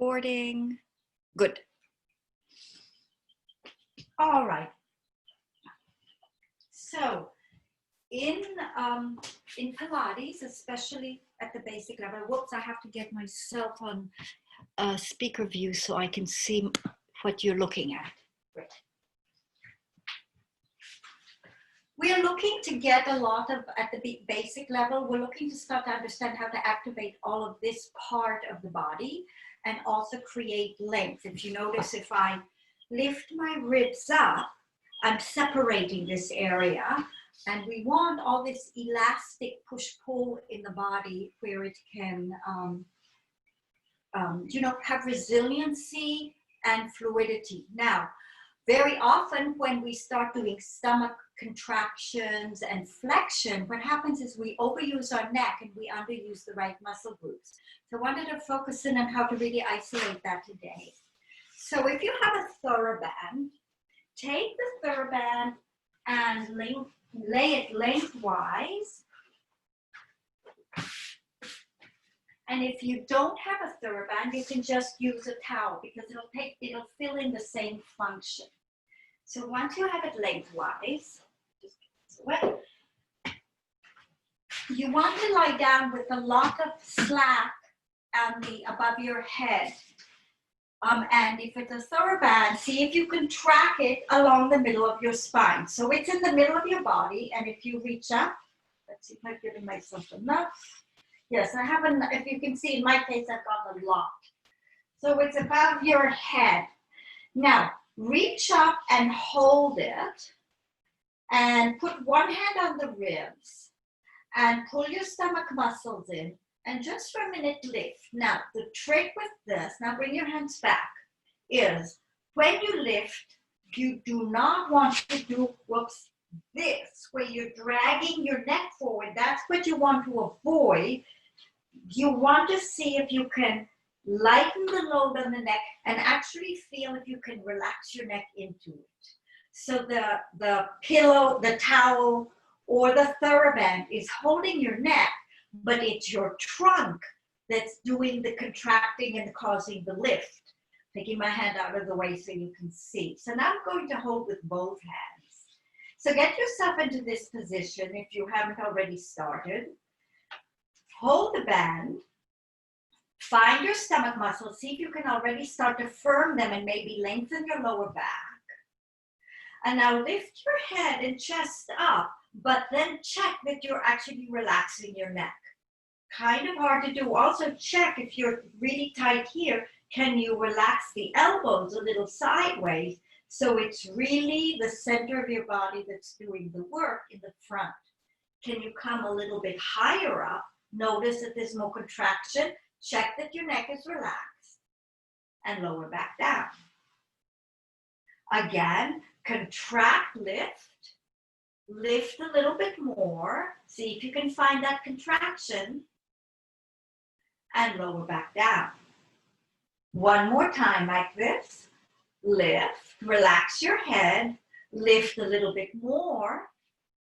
Recording. Good. All right. So in Pilates, especially at the basic level, whoops, I have to get myself on Speaker view so I can see what you're looking at. Great. We are looking to get a lot of, at the basic level, we're looking to start to understand how to activate all of this part of the body and also create length. If you notice, if I lift my ribs up, I'm separating this area, and we want all this elastic push-pull in the body where it can, have resiliency and fluidity. Now, very often when we start doing stomach contractions and flexion, what happens is we overuse our neck and we underuse the right muscle groups. So I wanted to focus in on how to really isolate that today. So if you have a TheraBand, take the TheraBand and lay it lengthwise. And if you don't have a TheraBand, you can just use a towel because it'll fill in the same function. So once you have it lengthwise, you want to lie down with a lot of slack above your head. And if it's a TheraBand, see if you can track it along the middle of your spine. So it's in the middle of your body, and if you reach up, let's see if I've given myself enough. Yes, I have enough. If you can see, in my case, I've got a lot. So it's above your head. Now, reach up and hold it, and put one hand on the ribs, and pull your stomach muscles in, and just for a minute lift. Now, the trick with this, now bring your hands back, is when you lift, you do not want to do, this, where you're dragging your neck forward. That's what you want to avoid. You want to see if you can lighten the load on the neck and actually feel if you can relax your neck into it. So the pillow, the towel, or the TheraBand is holding your neck, but it's your trunk that's doing the contracting and causing the lift. Taking my hand out of the way so you can see. So now I'm going to hold with both hands. So get yourself into this position if you haven't already started. Hold the band. Find your stomach muscles. See if you can already start to firm them and maybe lengthen your lower back. And now lift your head and chest up, but then check that you're actually relaxing your neck. Kind of hard to do. Also check if you're really tight here, can you relax the elbows a little sideways so it's really the center of your body that's doing the work in the front. Can you come a little bit higher up? Notice that there's more contraction. Check that your neck is relaxed and lower back down. Again, contract, lift a little bit more. See if you can find that contraction and lower back down. One more time like this. Lift, relax your head, lift a little bit more.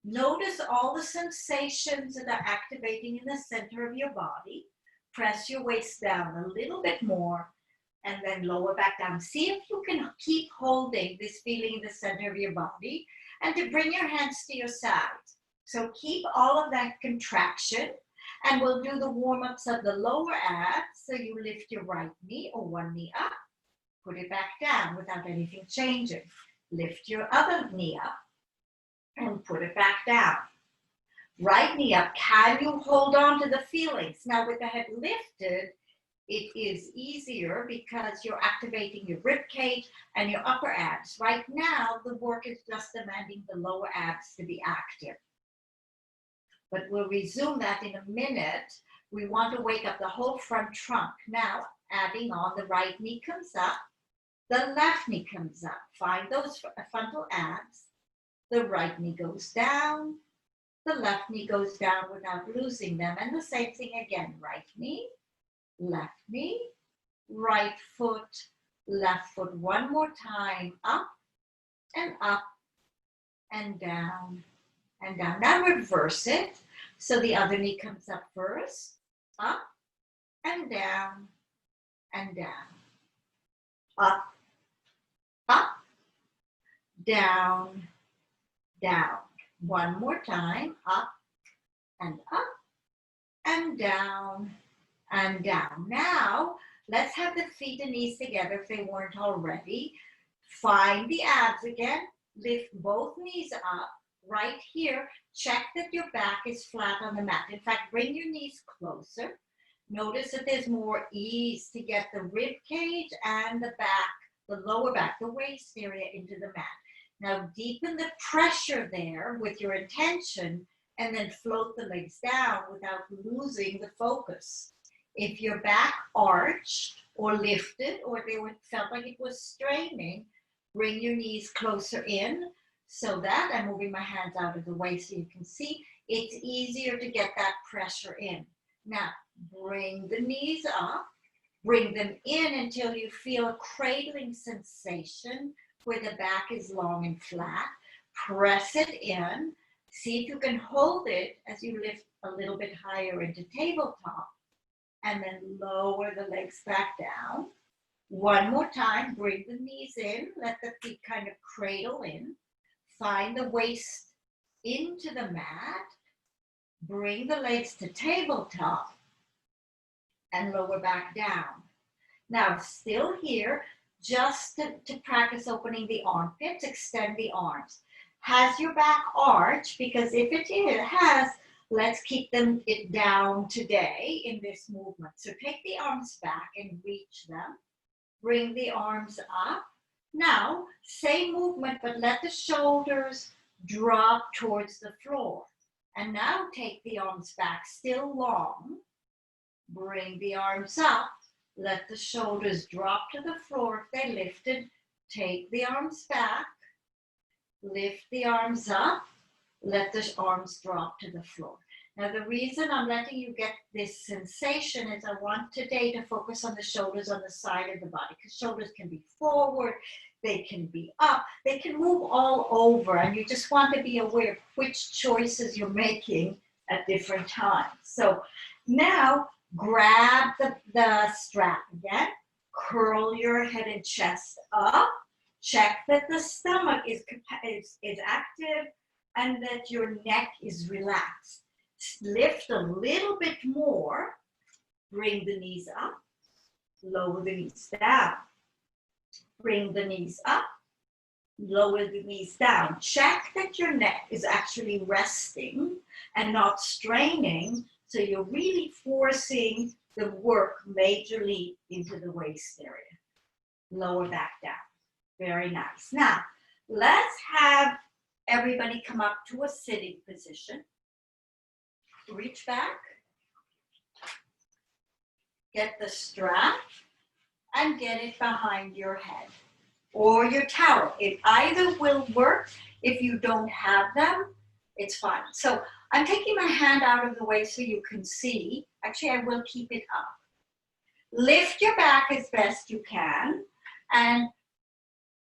Notice all the sensations that are activating in the center of your body. Press your waist down a little bit more and then lower back down. See if you can keep holding this feeling in the center of your body and to bring your hands to your sides. So keep all of that contraction, and we'll do the warm-ups of the lower abs. So you lift your right knee or one knee up, put it back down without anything changing. Lift your other knee up and put it back down. Right knee up. Can you hold on to the feelings? Now with the head lifted, it is easier because you're activating your rib cage and your upper abs. Right now, the work is just demanding the lower abs to be active. But we'll resume that in a minute. We want to wake up the whole front trunk. Now, adding on, the right knee comes up, the left knee comes up. Find those frontal abs. The right knee goes down. The left knee goes down without losing them. And the same thing again, right knee, right foot, left foot. One more time, up and down and down. Now reverse it. So the other knee comes up first, up and down and down. up, up, down, down. One more time, up and up and down and down. Now, let's have the feet and knees together if they weren't already. Find the abs again. Lift both knees up right here. Check that your back is flat on the mat. In fact, bring your knees closer. Notice that there's more ease to get the rib cage and the back, the lower back, the waist area into the mat. Now deepen the pressure there with your intention and then float the legs down without losing the focus. If your back arched or lifted or felt like it was straining, bring your knees closer in so that I'm moving my hands out of the way so you can see it's easier to get that pressure in. Now, bring the knees up, bring them in until you feel a cradling sensation where the back is long and flat. Press it in. See if you can hold it as you lift a little bit higher into tabletop and then lower the legs back down. One more time, bring the knees in, let the feet kind of cradle in. Find the waist into the mat. Bring the legs to tabletop and lower back down. Now, still here, just to practice opening the armpits, extend the arms. Has your back arched? Because if it has, let's keep it down today in this movement. So take the arms back and reach them. Bring the arms up. Now, same movement, but let the shoulders drop towards the floor. And now take the arms back, still long. Bring the arms up. Let the shoulders drop to the floor if they lifted. Take the arms back. Lift the arms up. Let the arms drop to the floor. Now, the reason I'm letting you get this sensation is I want today to focus on the shoulders on the side of the body, because shoulders can be forward, they can be up, they can move all over, and you just want to be aware of which choices you're making at different times. So now grab the strap again, curl your head and chest up, check that the stomach is active and that your neck is relaxed. Lift a little bit more, bring the knees up, lower the knees down, bring the knees up, lower the knees down. Check that your neck is actually resting and not straining, so you're really forcing the work majorly into the waist area. Lower back down. Very nice. Now, let's have everybody come up to a sitting position. Reach back, get the strap, and get it behind your head or your towel. It either will work. If you don't have them, it's fine. So I'm taking my hand out of the way so you can see. Actually, I will keep it up. Lift your back as best you can, and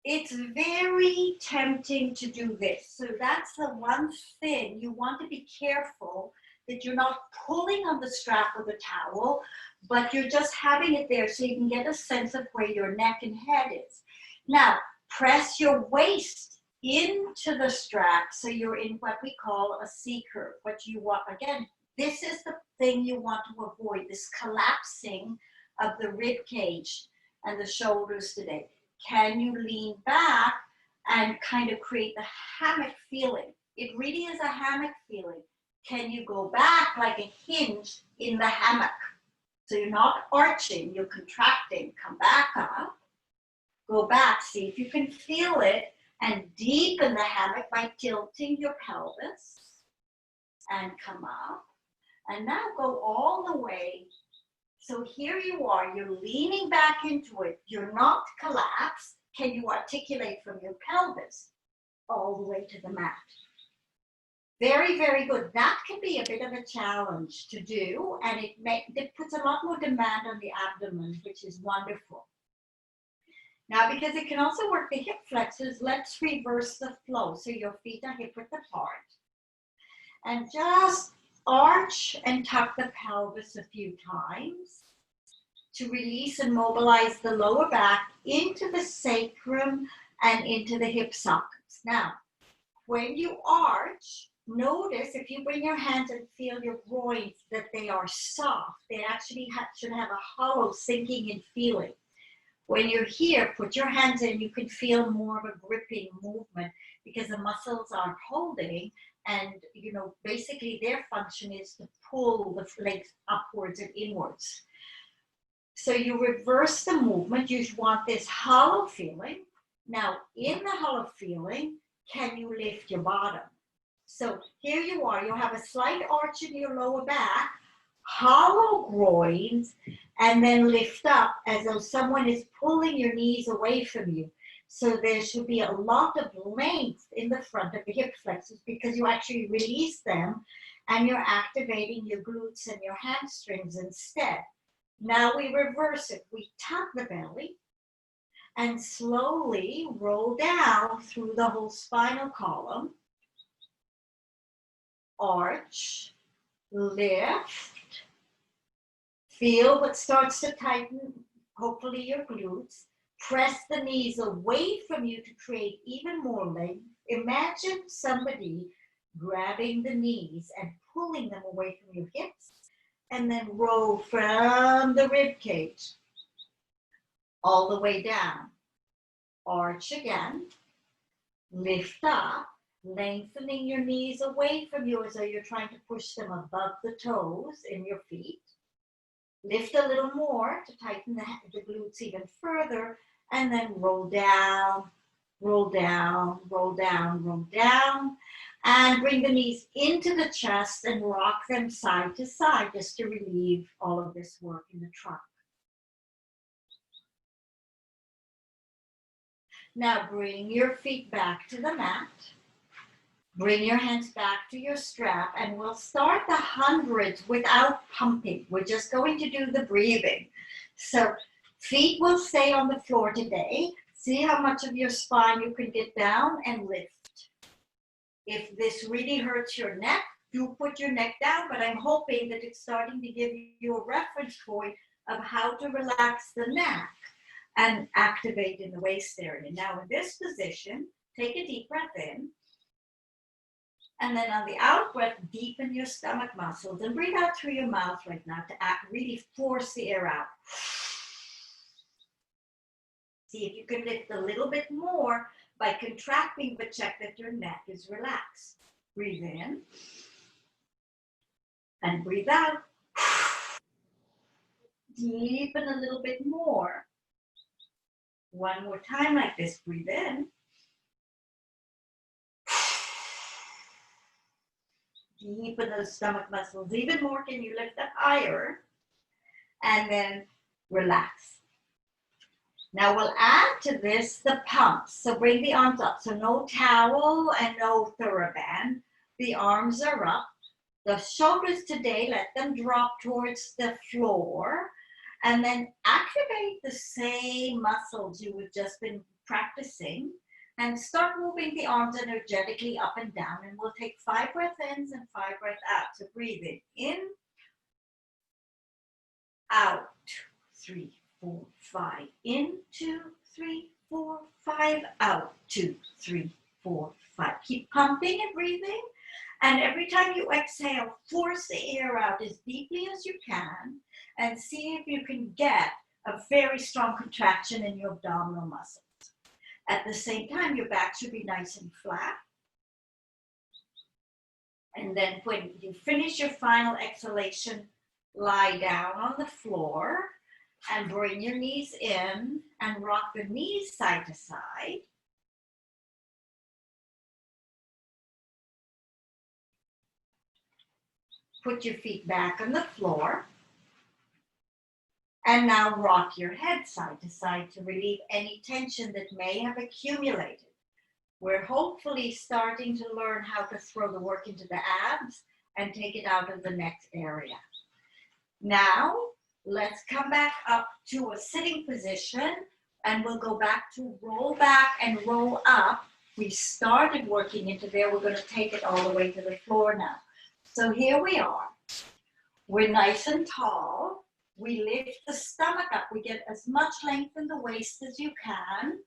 it's very tempting to do this. So that's the one thing you want to be careful that you're not pulling on the strap of the towel, but you're just having it there so you can get a sense of where your neck and head is. Now, press your waist into the strap so you're in what we call a C curve. What you want, again, this is the thing you want to avoid, this collapsing of the rib cage and the shoulders today. Can you lean back and kind of create the hammock feeling? It really is a hammock feeling. Can you go back like a hinge in the hammock? So you're not arching, you're contracting. Come back up, go back, see if you can feel it, and deepen the hammock by tilting your pelvis. And come up. And now go all the way. So here you are, you're leaning back into it. You're not collapsed. Can you articulate from your pelvis all the way to the mat? Very, very good. That can be a bit of a challenge to do, and it puts a lot more demand on the abdomen, which is wonderful. Now, because it can also work the hip flexors, let's reverse the flow. So your feet are hip width apart. And just arch and tuck the pelvis a few times to release and mobilize the lower back into the sacrum and into the hip sockets. Now, when you arch, notice if you bring your hands and feel your groins that they are soft. They actually should have a hollow sinking in feeling. When you're here, put your hands in, you can feel more of a gripping movement because the muscles aren't holding, and you know, basically their function is to pull the legs upwards and inwards. So you reverse the movement. You want this hollow feeling. Now, in the hollow feeling, can you lift your bottom? So here you are, you'll have a slight arch in your lower back, hollow groins, and then lift up as though someone is pulling your knees away from you. So there should be a lot of length in the front of the hip flexors because you actually release them and you're activating your glutes and your hamstrings instead. Now we reverse it. We tuck the belly and slowly roll down through the whole spinal column. Arch, lift, feel what starts to tighten, hopefully your glutes. Press the knees away from you to create even more length. Imagine somebody grabbing the knees and pulling them away from your hips, and then roll from the rib cage all the way down. Arch again, lift up, lengthening your knees away from you as though you're trying to push them above the toes in your feet. Lift a little more to tighten the glutes even further, and then roll down, roll down, roll down, roll down, and bring the knees into the chest and rock them side to side just to relieve all of this work in the trunk. Now bring your feet back to the mat. Bring your hands back to your strap, and we'll start the hundreds without pumping. We're just going to do the breathing. So feet will stay on the floor today. See how much of your spine you can get down and lift. If this really hurts your neck, do put your neck down, but I'm hoping that it's starting to give you a reference point of how to relax the neck and activate in the waist area. Now in this position, take a deep breath in. And then on the out breath, deepen your stomach muscles and breathe out through your mouth right now to really force the air out. See if you can lift a little bit more by contracting, but check that your neck is relaxed. Breathe in and breathe out. Deepen a little bit more. One more time like this. Breathe in. Deepen those stomach muscles even more. Can you lift up higher? And then relax. Now we'll add to this the pumps. So bring the arms up. So no towel and no TheraBand. The arms are up. The shoulders today, let them drop towards the floor. And then activate the same muscles you have just been practicing. And start moving the arms energetically up and down. And we'll take 5 breath ins and 5 breath out. So breathe in, out, 2, 3, 4, 5. In, 2, 3, 4, 5. Out, 2, 3, 4, 5. Keep pumping and breathing. And every time you exhale, force the air out as deeply as you can. And see if you can get a very strong contraction in your abdominal muscles. At the same time, your back should be nice and flat. And then when you finish your final exhalation, lie down on the floor and bring your knees in and rock the knees side to side. Put your feet back on the floor. And now rock your head side to side to relieve any tension that may have accumulated. We're hopefully starting to learn how to throw the work into the abs and take it out of the neck area. Now, let's come back up to a sitting position, and we'll go back to roll back and roll up. We started working into there. We're going to take it all the way to the floor now. So here we are. We're nice and tall. We lift the stomach up. We get as much length in the waist as you can.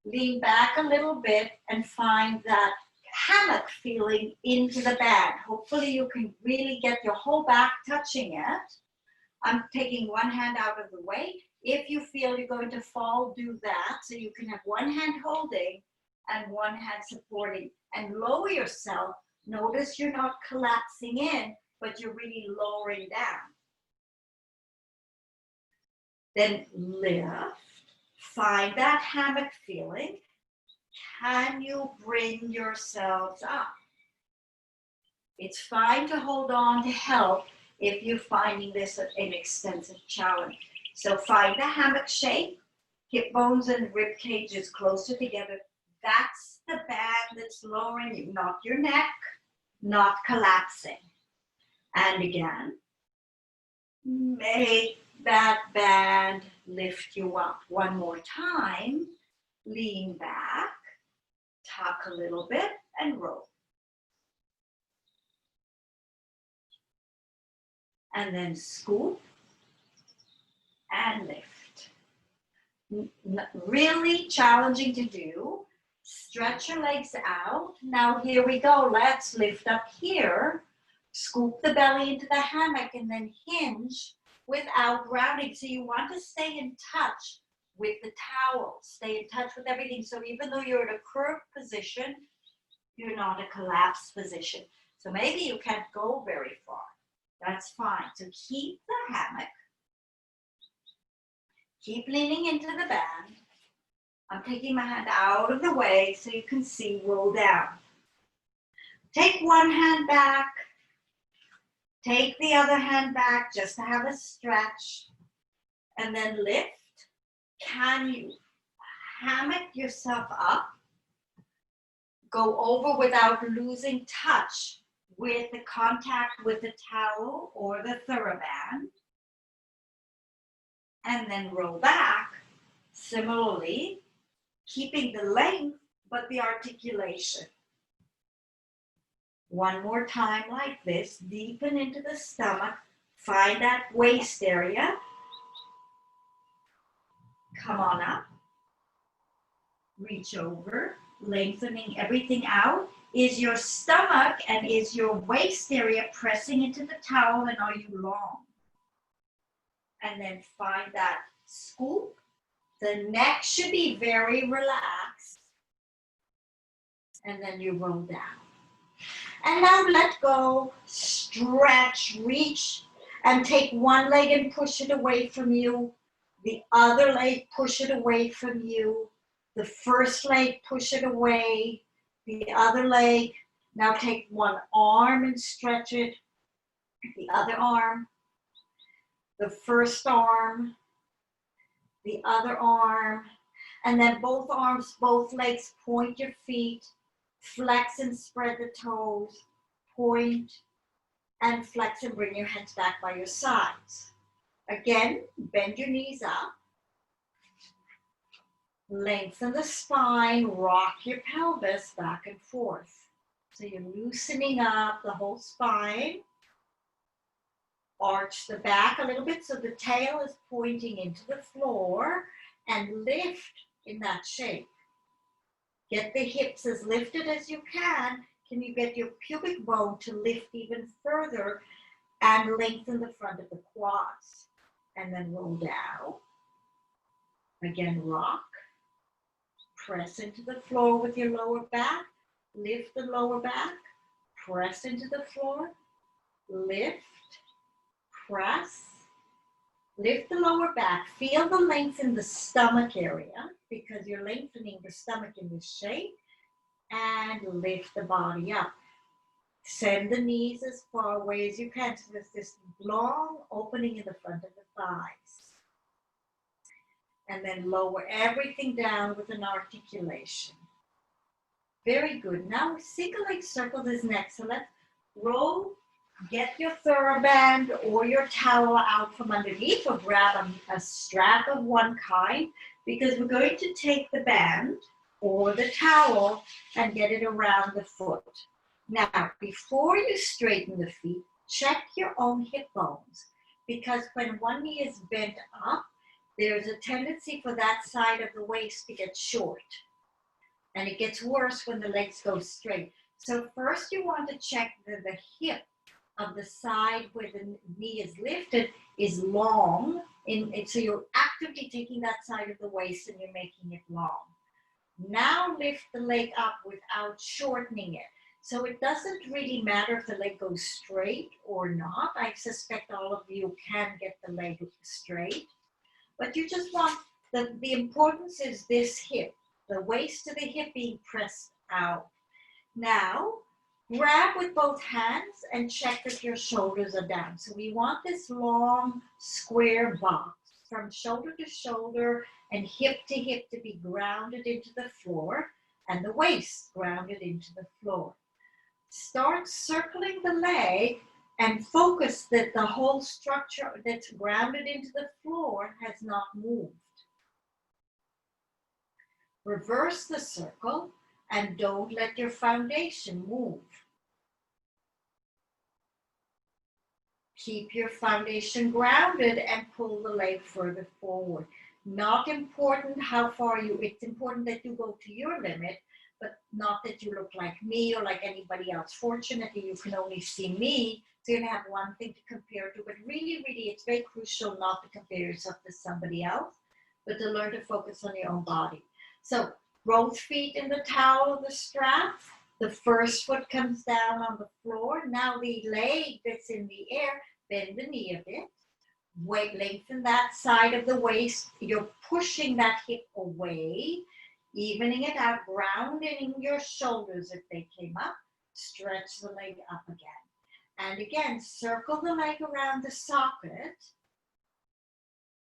Lean back a little bit and find that hammock feeling into the band. Hopefully you can really get your whole back touching it. I'm taking one hand out of the way. If you feel you're going to fall, do that. So you can have one hand holding and one hand supporting. And lower yourself. Notice you're not collapsing in, but you're really lowering down. Then lift. Find that hammock feeling. Can you bring yourselves up? It's fine to hold on to help if you're finding this an extensive challenge. So find the hammock shape, hip bones and rib cages closer together. That's the band that's lowering you, not your neck, not collapsing. And again, make that band lift you up. One more time, lean back, tuck a little bit and roll. And then scoop and lift. Really challenging to do. Stretch your legs out. Now here we go. Let's lift up here. Scoop the belly into the hammock and then hinge without grounding. So you want to stay in touch with the towel. Stay in touch with everything. So even though you're in a curved position, you're not a collapsed position. So maybe you can't go very far. That's fine. So keep the hammock. Keep leaning into the band. I'm taking my hand out of the way so you can see roll down. Take one hand back. Take the other hand back just to have a stretch. And then lift. Can you hammock yourself up? Go over without losing touch with the contact with the towel or the TheraBand. And then roll back. Similarly, keeping the length, but the articulation. One more time like this, deepen into the stomach, find that waist area. Come on up, reach over, lengthening everything out. Is your stomach and is your waist area pressing into the towel and are you long? And then find that scoop. The neck should be very relaxed. And then you roll down. And now let go, stretch, reach, and take one leg and push it away from you. The other leg, push it away from you. The first leg, push it away. The other leg, now take one arm and stretch it. The other arm. The first arm. The other arm. And then both arms, both legs, point your feet. Flex and spread the toes. Point and flex and bring your hands back by your sides. Again, bend your knees up. Lengthen the spine, rock your pelvis back and forth. So you're loosening up the whole spine. Arch the back a little bit so the tail is pointing into the floor and lift in that shape. Get the hips as lifted as you can. Can you get your pubic bone to lift even further and lengthen the front of the quads? And then roll down. Again, rock. Press into the floor with your lower back. Lift the lower back. Press into the floor. Lift. Press. Lift the lower back. Feel the length in the stomach area because you're lengthening the stomach in this shape. And lift the body up. Send the knees as far away as you can. So there's this long opening in the front of the thighs. And then lower everything down with an articulation. Very good. Now single leg circle this next. So let's roll. Get your TheraBand or your towel out from underneath or grab a strap of one kind because we're going to take the band or the towel and get it around the foot. Now, before you straighten the feet, check your own hip bones. because when one knee is bent up, there's a tendency for that side of the waist to get short. And it gets worse when the legs go straight. So first you want to check that the hip of the side where the knee is lifted is long. So you're actively taking that side of the waist and you're making it long. Now lift the leg up without shortening it. So it doesn't really matter if the leg goes straight or not. I suspect all of you can get the leg straight. But you just want, the importance is this hip, the waist to the hip being pressed out. Now, grab with both hands and check that your shoulders are down. So we want this long square box from shoulder to shoulder and hip to hip to be grounded into the floor and the waist grounded into the floor. Start circling the leg and focus that the whole structure that's grounded into the floor has not moved. Reverse the circle and don't let your foundation move. Keep your foundation grounded and pull the leg further forward. Not important how far it's important that you go to your limit, but not that you look like me or like anybody else. Fortunately, you can only see me, so you're gonna have one thing to compare to, but really, it's very crucial not to compare yourself to somebody else, but to learn to focus on your own body. So both feet in the towel of the strap, the first foot comes down on the floor. Now the leg that's in the air, bend the knee a bit. Lengthen that side of the waist. You're pushing that hip away, evening it out, grounding your shoulders if they came up. Stretch the leg up again. And again, circle the leg around the socket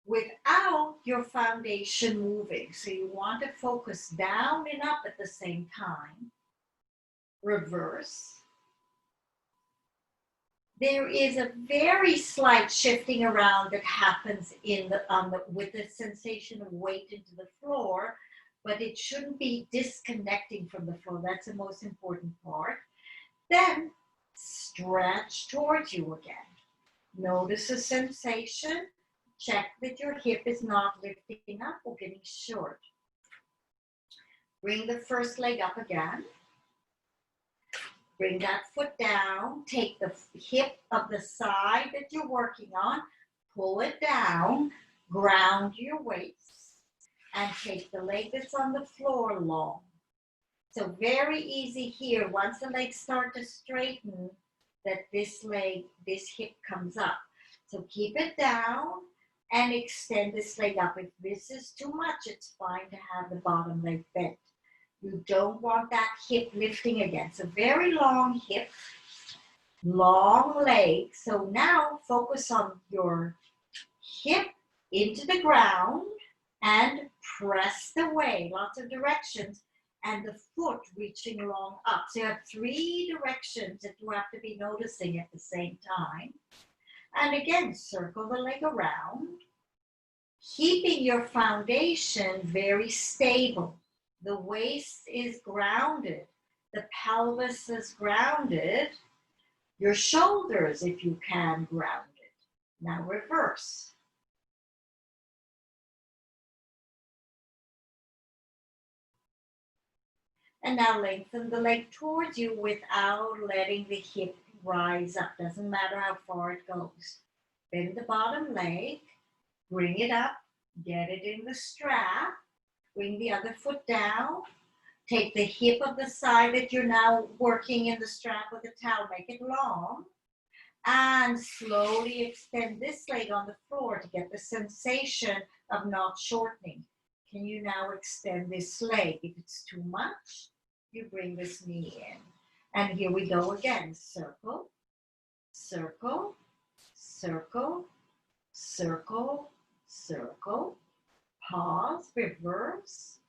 without your foundation moving. So you want to focus down and up at the same time. Reverse. There is a very slight shifting around that happens with the sensation of weight into the floor, but it shouldn't be disconnecting from the floor. That's the most important part. Then stretch towards you again. Notice the sensation. Check that your hip is not lifting up or getting short. Bring the first leg up again. Bring that foot down. Take the hip of the side that you're working on. Pull it down. Ground your waist. And take the leg that's on the floor long. So very easy here. Once the legs start to straighten, that this hip comes up. So keep it down and extend this leg up. If this is too much, it's fine to have the bottom leg bent. You don't want that hip lifting again. So very long hip, long leg. So now focus on your hip into the ground and press the way, lots of directions, and the foot reaching long up. So you have 3 directions that you have to be noticing at the same time. And again, circle the leg around, keeping your foundation very stable. The waist is grounded. The pelvis is grounded. Your shoulders, if you can, grounded. Now reverse. And now lengthen the leg towards you without letting the hip rise up. Doesn't matter how far it goes. Bend the bottom leg, bring it up, get it in the strap, bring the other foot down, take the hip of the side that you're now working in the strap with the towel, make it long, and slowly extend this leg on the floor to get the sensation of not shortening. Can you now extend this leg? If it's too much, you bring this knee in. And here we go again. Circle, circle, circle, circle, circle. Pause, reverse.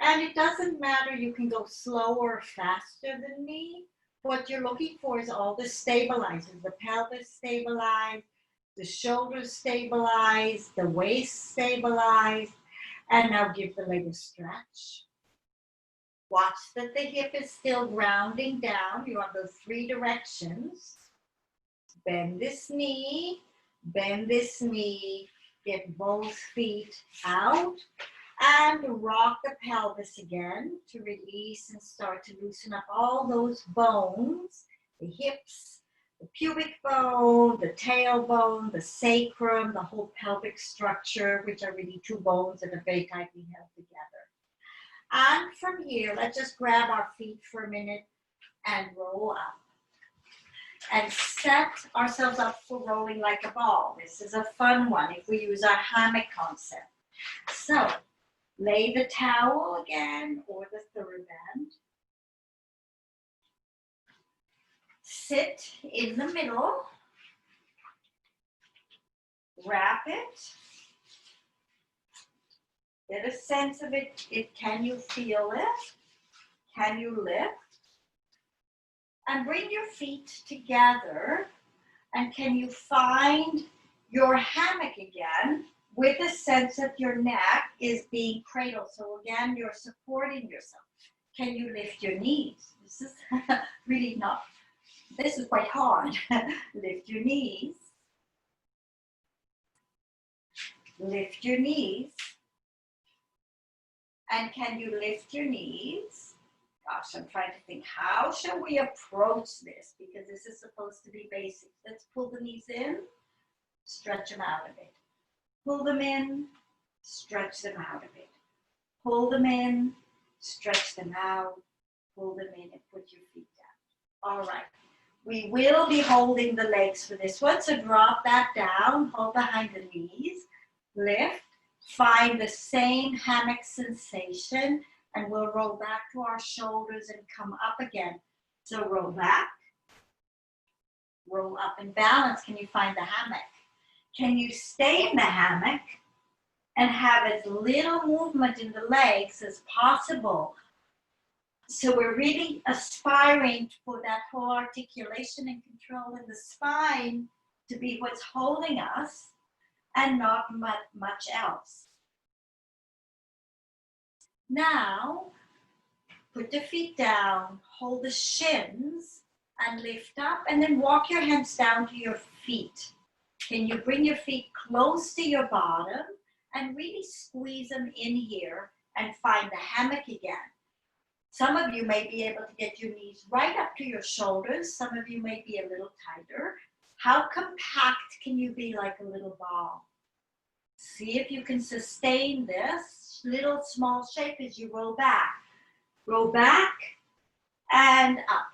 And it doesn't matter, you can go slower or faster than me. What you're looking for is all the stabilizers. The pelvis stabilized, the shoulders stabilized, the waist stabilized. And now give the leg a stretch. Watch that the hip is still rounding down. You have those 3 directions. Bend this knee, Bend this knee, get both feet out, and rock the pelvis again to release and start to loosen up all those bones, the hips, the pubic bone, the tailbone, the sacrum, the whole pelvic structure, which are really two bones that are very tightly held together. And from here, let's just grab our feet for a minute and roll up. And set ourselves up for rolling like a ball. This is a fun one if we use our hammock concept. So, lay the towel again or the TheraBand. Sit in the middle. Wrap it. Get a sense of it. Can you feel it? Can you lift? And bring your feet together. And can you find your hammock again with a sense that your neck is being cradled? So again, you're supporting yourself. Can you lift your knees? This is really not, this is quite hard. Lift your knees. Lift your knees. And can you lift your knees? Gosh, I'm trying to think, how shall we approach this? Because this is supposed to be basic. Let's pull the knees in, stretch them out a bit. Pull them in, stretch them out a bit. Pull them in, stretch them out, pull them in, and put your feet down. All right. We will be holding the legs for this one, so drop that down, hold behind the knees, lift, find the same hammock sensation, and we'll roll back to our shoulders and come up again. So roll back, roll up and balance. Can you find the hammock? Can you stay in the hammock and have as little movement in the legs as possible? So we're really aspiring for that whole articulation and control in the spine to be what's holding us and not much else. Now, put the feet down, hold the shins and lift up, and then walk your hands down to your feet. Can you bring your feet close to your bottom and really squeeze them in here and find the hammock again? Some of you may be able to get your knees right up to your shoulders. Some of you may be a little tighter. How compact can you be like a little ball? See if you can sustain this little small shape as you roll back. Roll back and up.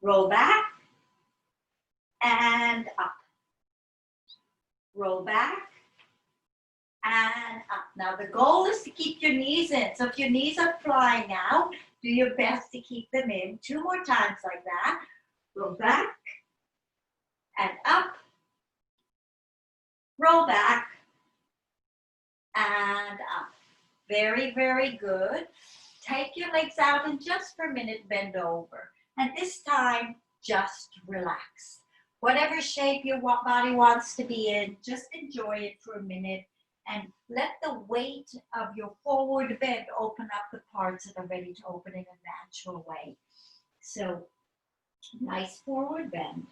Roll back and up. Roll back and up. Now the goal is to keep your knees in. So if your knees are flying out, do your best to keep them in. 2 more times like that. Roll back and up. Roll back and up. Very, very good. Take your legs out and just for a minute bend over. And this time, just relax. Whatever shape your body wants to be in, just enjoy it for a minute and let the weight of your forward bend open up the parts that are ready to open in a natural way. So, nice forward bend.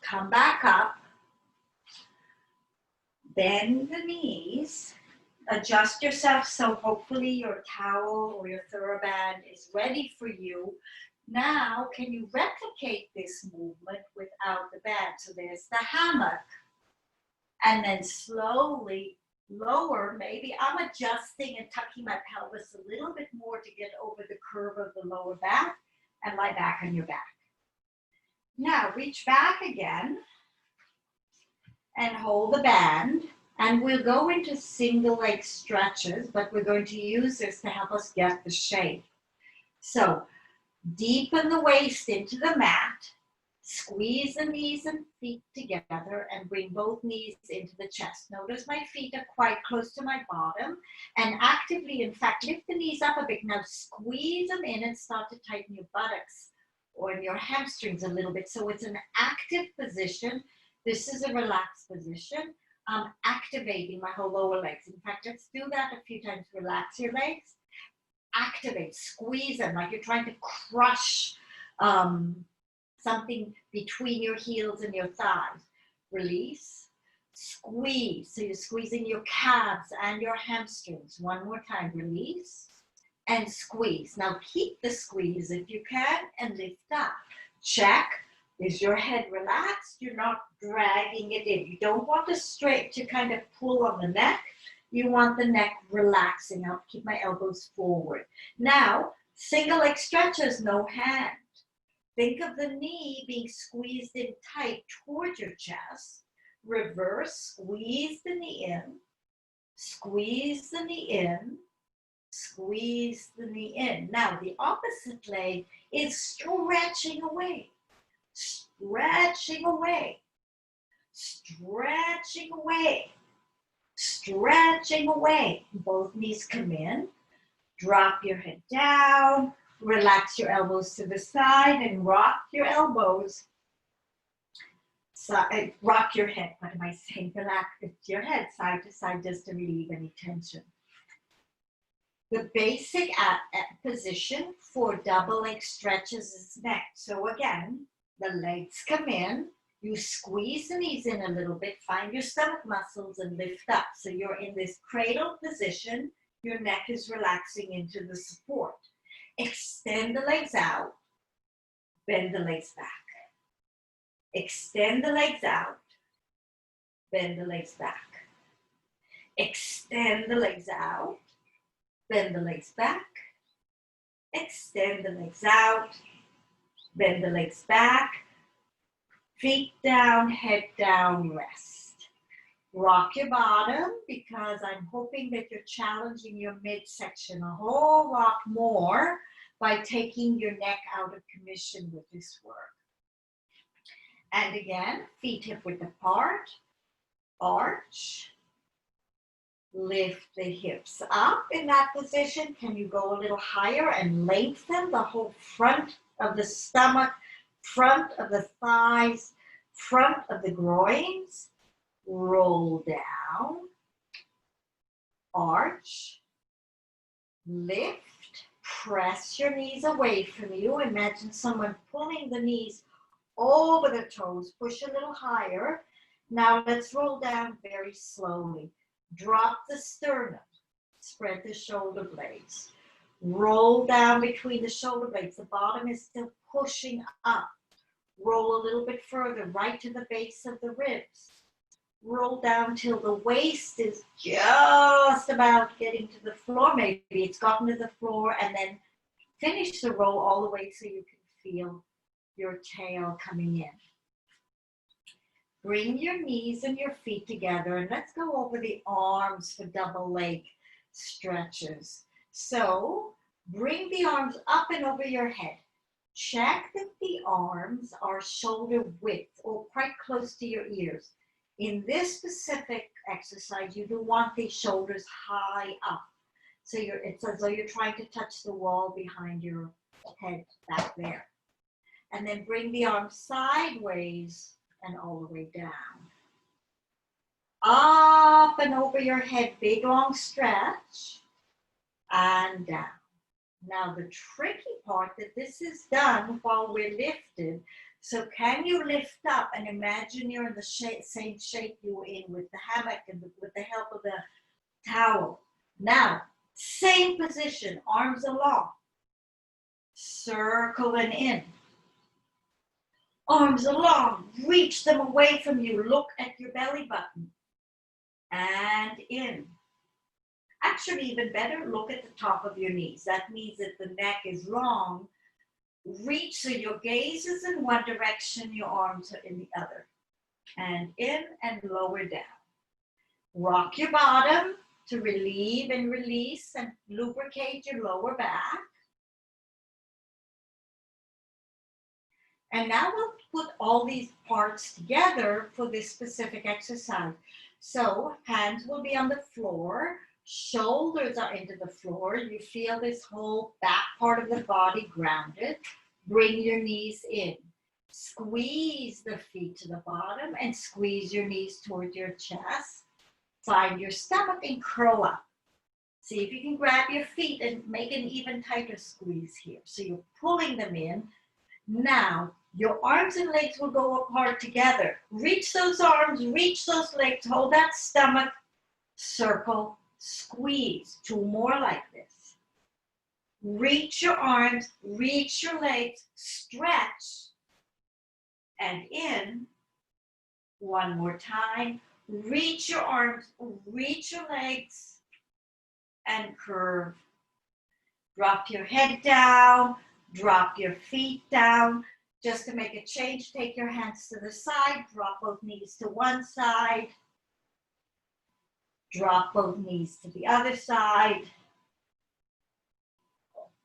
Come back up. Bend the knees. Adjust yourself so hopefully your towel or your TheraBand is ready for you. Now, can you replicate this movement without the band? So there's the hammock. And then slowly lower. Maybe I'm adjusting and tucking my pelvis a little bit more to get over the curve of the lower back and lie back on your back. Now, reach back again and hold the band. And we'll go into single leg stretches, but we're going to use this to help us get the shape. So deepen the waist into the mat, squeeze the knees and feet together and bring both knees into the chest. Notice my feet are quite close to my bottom and actively, in fact, lift the knees up a bit. Now squeeze them in and start to tighten your buttocks or your hamstrings a little bit. So it's an active position. This is a relaxed position. I'm activating my whole lower legs. In fact, let's do that a few times. Relax your legs. Activate, squeeze them like you're trying to crush something between your heels and your thighs. Release, squeeze. So you're squeezing your calves and your hamstrings. One more time, release and squeeze. Now keep the squeeze if you can and lift up. Check. Is your head relaxed? You're not dragging it in. You don't want to kind of pull on the neck. You want the neck relaxing. I'll keep my elbows forward. Now, single leg stretches, no hand. Think of the knee being squeezed in tight towards your chest. Reverse, squeeze the knee in. Squeeze the knee in. Squeeze the knee in. Now, the opposite leg is stretching away. Stretching away. Stretching away. Stretching away. Both knees come in. Drop your head down. Relax your elbows to the side and rock your elbows. Rock your head. What am I saying? Relax your head side to side just to relieve any tension. The basic position for double leg stretches is neck. So again, the legs come in. You squeeze the knees in a little bit, find your stomach muscles and lift up. So you're in this cradle position, your neck is relaxing into the support. Extend the legs out, bend the legs back. Extend the legs out, bend the legs back. Extend the legs out, bend the legs back. Extend the legs out, bend the legs back. Feet down, head down, rest. Rock your bottom because I'm hoping that you're challenging your midsection a whole lot more by taking your neck out of commission with this work. And again, feet hip width apart, arch, lift the hips up in that position. Can you go a little higher and lengthen the whole front of the stomach, front of the thighs, front of the groins, roll down, arch, lift, press your knees away from you. Imagine someone pulling the knees over the toes, push a little higher. Now let's roll down very slowly. Drop the sternum, spread the shoulder blades. Roll down between the shoulder blades. The bottom is still pushing up. Roll a little bit further, right to the base of the ribs. Roll down till the waist is just about getting to the floor. Maybe it's gotten to the floor, and then finish the roll all the way so you can feel your tail coming in. Bring your knees and your feet together, and let's go over the arms for double leg stretches. So bring the arms up and over your head. Check that the arms are shoulder width or quite close to your ears. In this specific exercise, you do want the shoulders high up. So it's as though you're trying to touch the wall behind your head back there. And then bring the arms sideways and all the way down. Up and over your head, big long stretch, and down. Now the tricky part that this is done while we're lifted. So can you lift up and imagine you're in the same shape you were in with the hammock and with the help of the towel. Now, same position, arms along. Circle and in. Arms along, reach them away from you. Look at your belly button. And in. Actually, even better, look at the top of your knees. That means that the neck is long. Reach so your gaze is in one direction, your arms are in the other. And in and lower down. Rock your bottom to relieve and release and lubricate your lower back. And now we'll put all these parts together for this specific exercise. So hands will be on the floor, shoulders are into the floor. You feel this whole back part of the body grounded. Bring your knees in. Squeeze the feet to the bottom and squeeze your knees toward your chest. Find your stomach and curl up. See if you can grab your feet and make an even tighter squeeze here. So you're pulling them in. Now, Your arms and legs will go apart together. Reach those arms, reach those legs, hold that stomach, circle, squeeze. 2 more like this. Reach your arms, reach your legs, stretch, and in. 1 more time. Reach your arms, reach your legs, and curve. Drop your head down, drop your feet down. Just to make a change, take your hands to the side, drop both knees to one side, drop both knees to the other side.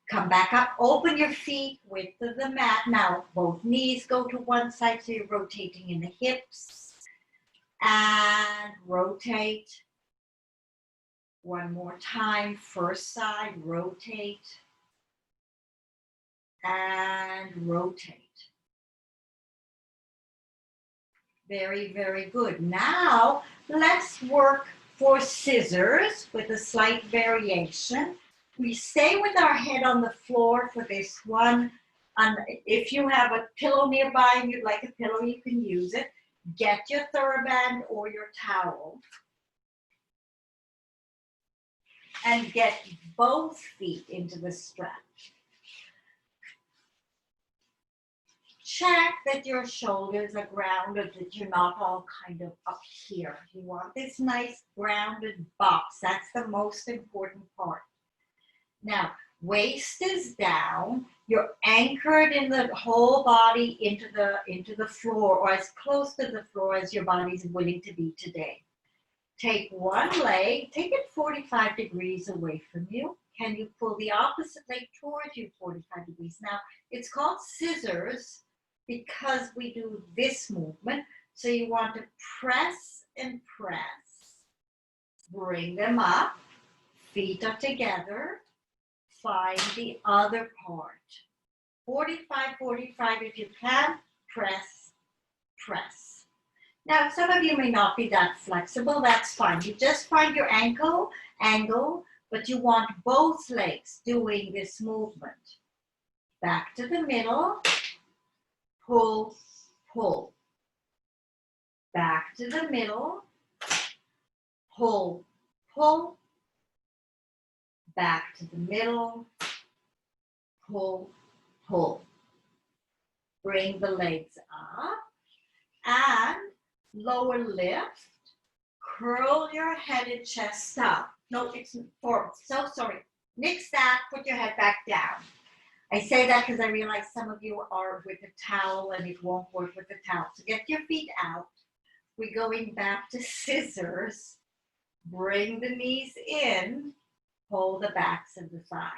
Come back up, open your feet, width of the mat. Now, both knees go to one side, so you're rotating in the hips. And rotate. 1 more time, first side, rotate. And rotate. Very, very good. Now, let's work for scissors with a slight variation. We stay with our head on the floor for this one. And if you have a pillow nearby and you'd like a pillow, you can use it. Get your TheraBand or your towel. And get both feet into the strap. Check that your shoulders are grounded, that you're not all kind of up here. You want this nice grounded box. That's the most important part. Now, waist is down. You're anchored in the whole body into the floor, or as close to the floor as your body's willing to be today. Take one leg, take it 45 degrees away from you. Can you pull the opposite leg towards you 45 degrees? Now, it's called scissors because we do this movement. So you want to press and press. Bring them up. Feet are together. Find the other part. 45, 45 if you can. Press, press. Now, some of you may not be that flexible. That's fine. You just find your angle, but you want both legs doing this movement. Back to the middle. Pull, pull. Back to the middle. Pull, pull. Back to the middle. Pull, pull. Bring the legs up. And lower lift. Curl your head and chest up. No, it's forward. So sorry. Nix that. Put your head back down. I say that because I realize some of you are with a towel and it won't work with the towel. So get your feet out. We're going back to scissors. Bring the knees in. Pull the backs of the thighs.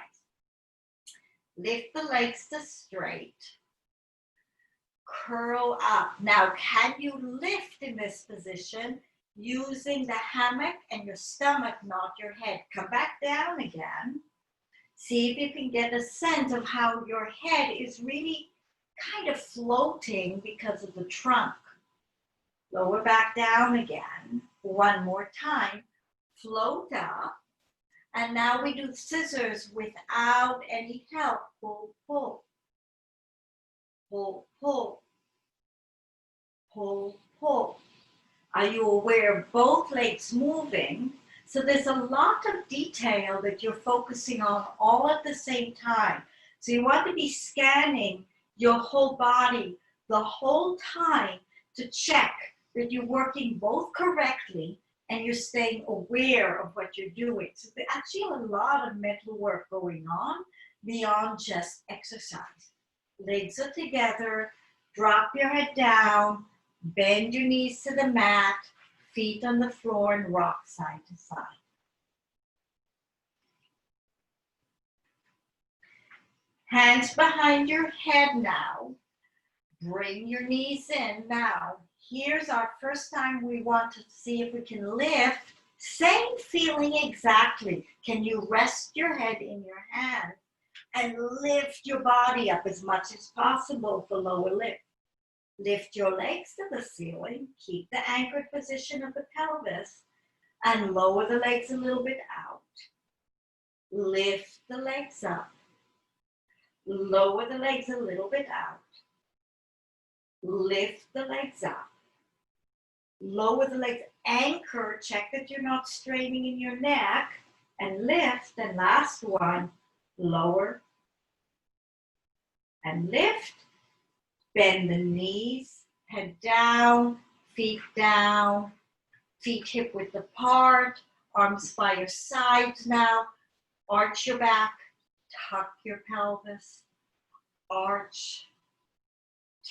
Lift the legs to straight. Curl up. Now, can you lift in this position using the hammock and your stomach, not your head? Come back down again. See if you can get a sense of how your head is really kind of floating because of the trunk. Lower back down again. 1 more time. Float up. And now we do scissors without any help. Pull, pull. Pull, pull. Pull, pull. Are you aware of both legs moving? So there's a lot of detail that you're focusing on all at the same time. So you want to be scanning your whole body the whole time to check that you're working both correctly and you're staying aware of what you're doing. So there's actually a lot of mental work going on beyond just exercise. Legs are together, drop your head down, bend your knees to the mat, feet on the floor, and rock side to side. Hands behind your head now. Bring your knees in now. Here's our first time we want to see if we can lift. Same feeling exactly. Can you rest your head in your hand and lift your body up as much as possible for lower lift? Lift your legs to the ceiling. Keep the anchored position of the pelvis and lower the legs a little bit out. Lift the legs up. Lower the legs a little bit out. Lift the legs up. Lower the legs, anchor, check that you're not straining in your neck, and lift. And last one, lower and lift. Bend the knees, head down, feet hip width apart, arms by your sides now. Arch your back, tuck your pelvis, arch,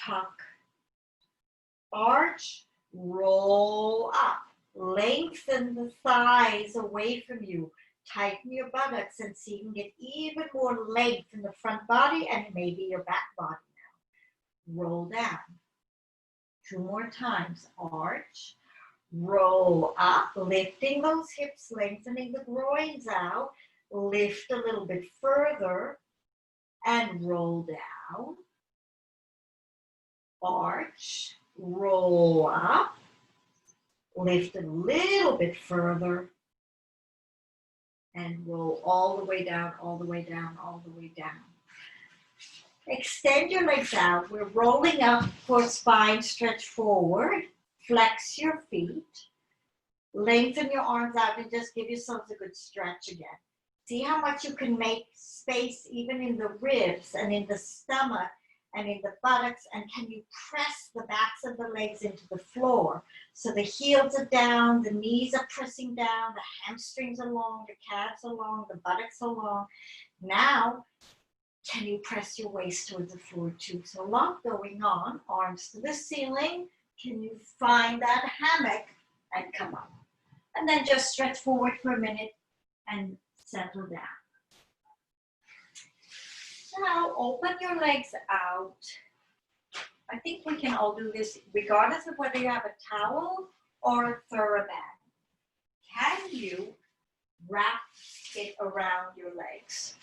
tuck, arch, roll up. Lengthen the thighs away from you. Tighten your buttocks and see if you can get even more length in the front body and maybe your back body now. Roll down. 2 more times. Arch, roll up, lifting those hips, lengthening the groins out. Lift a little bit further and roll down. Arch, roll up, lift a little bit further, and roll all the way down, all the way down, all the way down. Extend your legs out. We're rolling up for spine stretch forward. Flex your feet. Lengthen your arms out and just give yourselves a good stretch again. See how much you can make space even in the ribs and in the stomach and in the buttocks, and can you press the backs of the legs into the floor? So the heels are down, the knees are pressing down, the hamstrings are long, the calves are long, the buttocks are long. Now, can you press your waist towards the floor too? So a lot going on, arms to the ceiling. Can you find that hammock and come up? And then just stretch forward for a minute and settle down. Now open your legs out. I think we can all do this regardless of whether you have a towel or a TheraBand. Can you wrap it around your legs?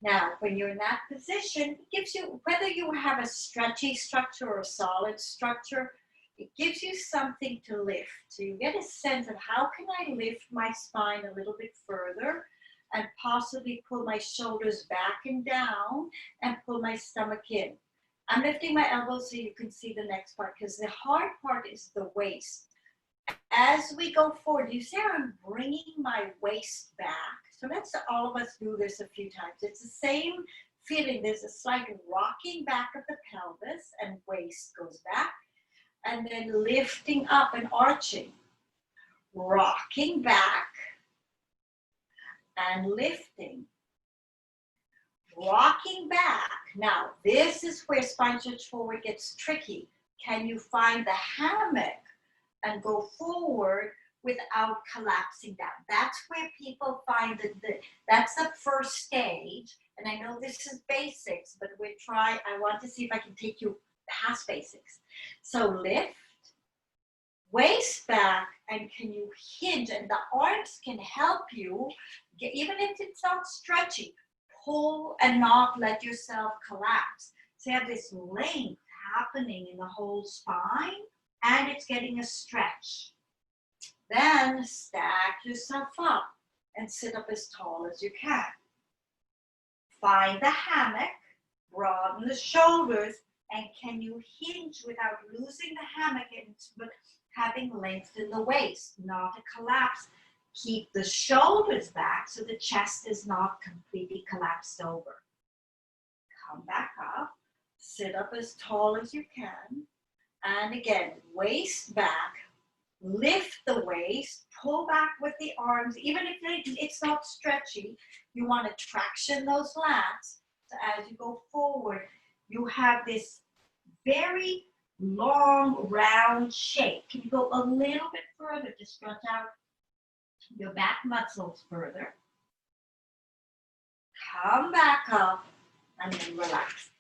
Now, when you're in that position, it gives you, whether you have a stretchy structure or a solid structure, it gives you something to lift. So you get a sense of how can I lift my spine a little bit further and possibly pull my shoulders back and down and pull my stomach in. I'm lifting my elbows so you can see the next part, because the hard part is the waist. As we go forward, you see I'm bringing my waist back. So let's all of us do this a few times. It's the same feeling. There's a slight rocking back of the pelvis and waist goes back. And then lifting up and arching. Rocking back and lifting. Rocking back. Now, this is where spine stretch forward gets tricky. Can you find the hammock and go forward without collapsing down? That's where people find that that's the first stage. And I know this is basics, but I want to see if I can take you past basics. So lift, waist back, and can you hinge? And the arms can help you, even if it's not stretchy, pull and not let yourself collapse. So you have this length happening in the whole spine, and it's getting a stretch. Then stack yourself up and sit up as tall as you can. Find the hammock, broaden the shoulders, and can you hinge without losing the hammock but having length in the waist, not a collapse. Keep the shoulders back so the chest is not completely collapsed over. Come back up, sit up as tall as you can, and again, waist back, lift the waist, pull back with the arms, even if it's not stretchy, you want to traction those lats. So as you go forward, you have this very long, round shape. Can you go a little bit further to stretch out your back muscles further? Come back up and then relax.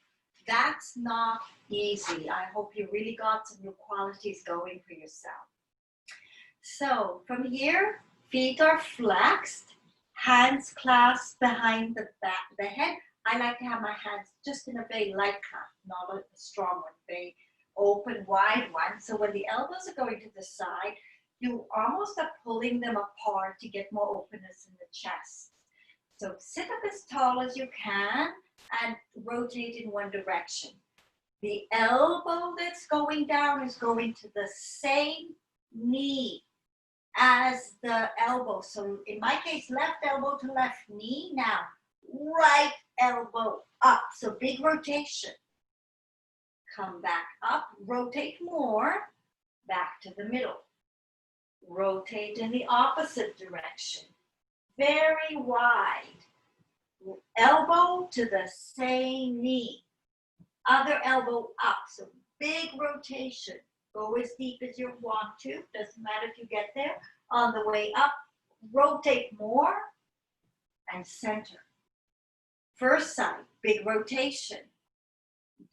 That's not easy. I hope you really got some new qualities going for yourself. So from here, feet are flexed, hands clasped behind the back, the head. I like to have my hands just in a very light clasp, not a strong one, very open, wide one. So when the elbows are going to the side, you almost are pulling them apart to get more openness in the chest. So sit up as tall as you can and rotate in one direction. The elbow that's going down is going to the same knee as the elbow. So in my case, left elbow to left knee. Now, right elbow up. So big rotation. Come back up, rotate more, back to the middle. Rotate in the opposite direction. Very wide. Elbow to the same knee. Other elbow up. So big rotation. Go as deep as you want to. Doesn't matter if you get there. On the way up, rotate more and center. First side, big rotation.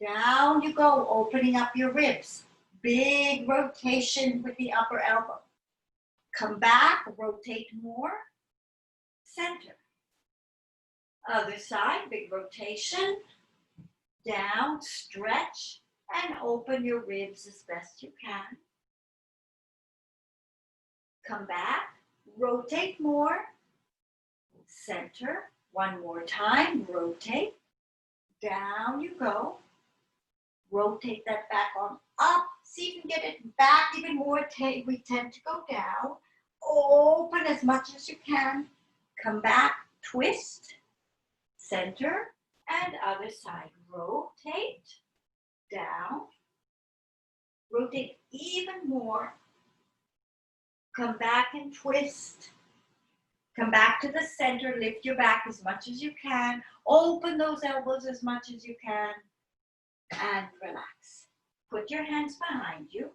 Down you go, opening up your ribs. Big rotation with the upper elbow. Come back, rotate more, center. Other side, big rotation. Down, stretch, and open your ribs as best you can. Come back, rotate more, center. One more time, rotate. Down you go. Rotate that back arm up. See if you can get it back even more. We tend to go down. Open as much as you can. Come back, twist, center, and other side. Rotate, down. Rotate even more. Come back and twist. Come back to the center. Lift your back as much as you can. Open those elbows as much as you can. And relax. Put your hands behind you.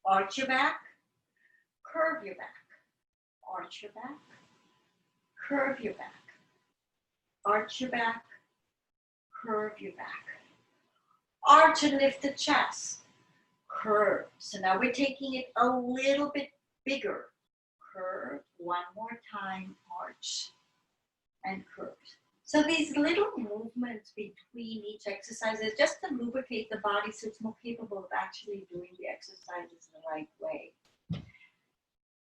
Arch your back. Curve your back. Arch your back. Curve your back. Arch your back. Curve your back. Arch and lift the chest. Curve. So now we're taking it a little bit bigger. Curve. One more time. Arch and curve. So these little movements between each exercise is just to lubricate the body so it's more capable of actually doing the exercises the right way.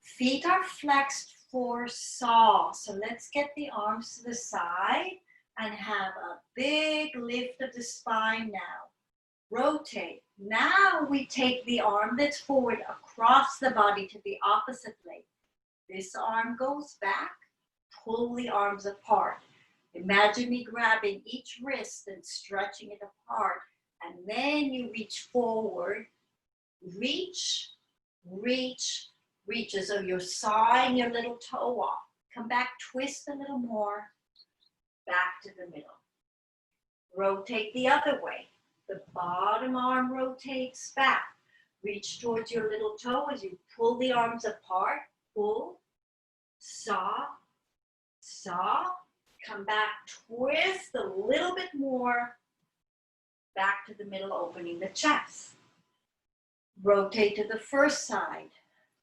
Feet are flexed for saw. So let's get the arms to the side and have a big lift of the spine now. Rotate. Now we take the arm that's forward across the body to the opposite leg. This arm goes back. Pull the arms apart. Imagine me grabbing each wrist and stretching it apart. And then you reach forward. Reach, reach, reach as though you're sawing your little toe off. Come back, twist a little more. Back to the middle. Rotate the other way. The bottom arm rotates back. Reach towards your little toe as you pull the arms apart. Pull, saw, saw. Come back, twist a little bit more. Back to the middle, opening the chest. Rotate to the first side.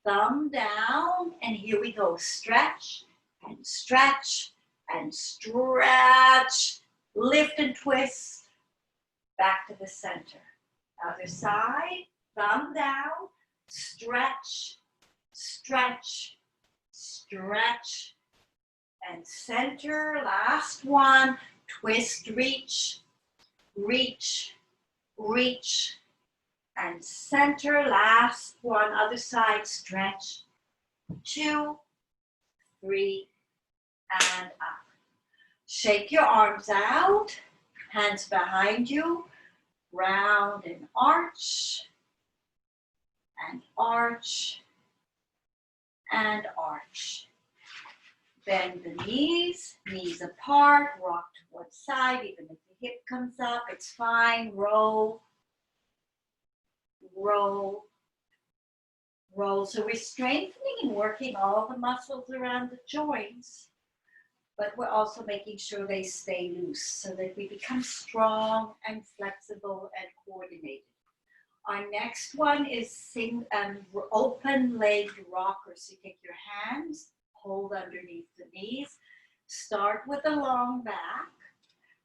Thumb down, and here we go. Stretch and stretch and stretch. Lift and twist. Back to the center. Other side, thumb down. Stretch, stretch, stretch. And center, last one, twist, reach, reach, reach, and center, last one, other side, stretch, 2, 3, and up. Shake your arms out, hands behind you, round and arch, and arch, and arch. Bend the knees, knees apart, rock to one side, even if the hip comes up, it's fine. Roll, roll, roll. So we're strengthening and working all the muscles around the joints, but we're also making sure they stay loose so that we become strong and flexible and coordinated. Our next one is open-legged rocker. So you take your hands, hold underneath the knees, start with a long back,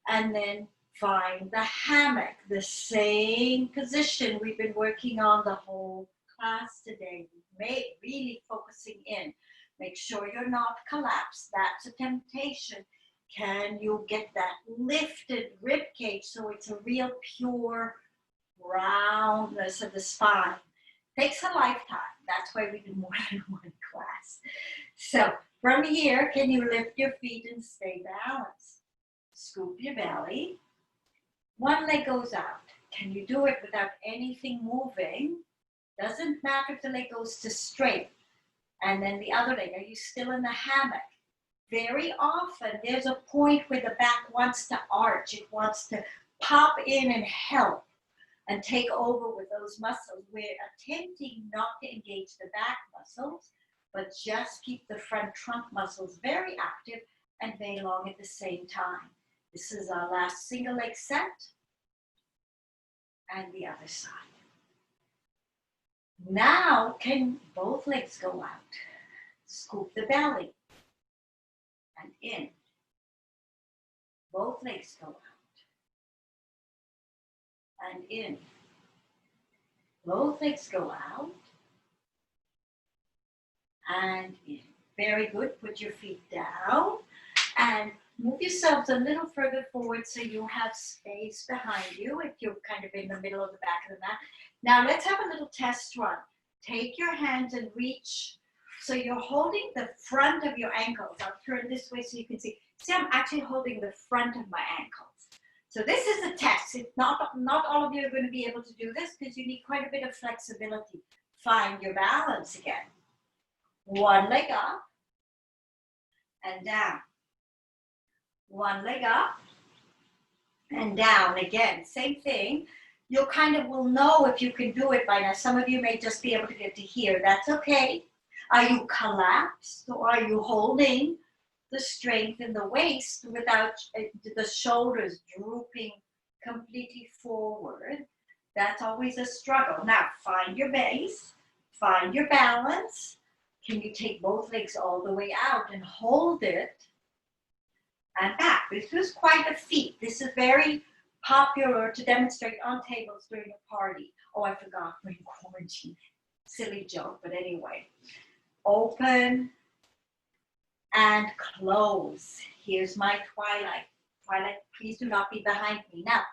and then find the hammock, the same position we've been working on the whole class today. Really focusing in. Make sure you're not collapsed. That's a temptation. Can you get that lifted rib cage so it's a real pure roundness of the spine? Takes a lifetime. That's why we do more than one class. So from here, can you lift your feet and stay balanced? Scoop your belly. One leg goes out. Can you do it without anything moving? Doesn't matter if the leg goes to straight. And then the other leg, are you still in the hammock? Very often, there's a point where the back wants to arch. It wants to pop in and help and take over with those muscles. We're attempting not to engage the back muscles, but just keep the front trunk muscles very active and very long at the same time. This is our last single leg set. And the other side. Now, can both legs go out? Scoop the belly. And in. Both legs go out. And in. Both legs go out. And in. Very good. Put your feet down. And move yourselves a little further forward so you have space behind you if you're kind of in the middle of the back of the mat. Now let's have a little test run. Take your hands and reach. So you're holding the front of your ankles. I'll turn this way so you can see. See, I'm actually holding the front of my ankles. So this is a test. It's not all of you are going to be able to do this because you need quite a bit of flexibility. Find your balance again. One leg up and down. One leg up and down again. Same thing. You kind of will know if you can do it by now. Some of you may just be able to get to here. That's okay. Are you collapsed or are you holding the strength in the waist without the shoulders drooping completely forward? That's always a struggle. Now, find your base. Find your balance. Can you take both legs all the way out and hold it? And back. This is quite a feat. This is very popular to demonstrate on tables during a party. Oh, I forgot, we're in quarantine. Silly joke, but anyway. Open and close. Here's my twilight. Twilight, please do not be behind me. Now,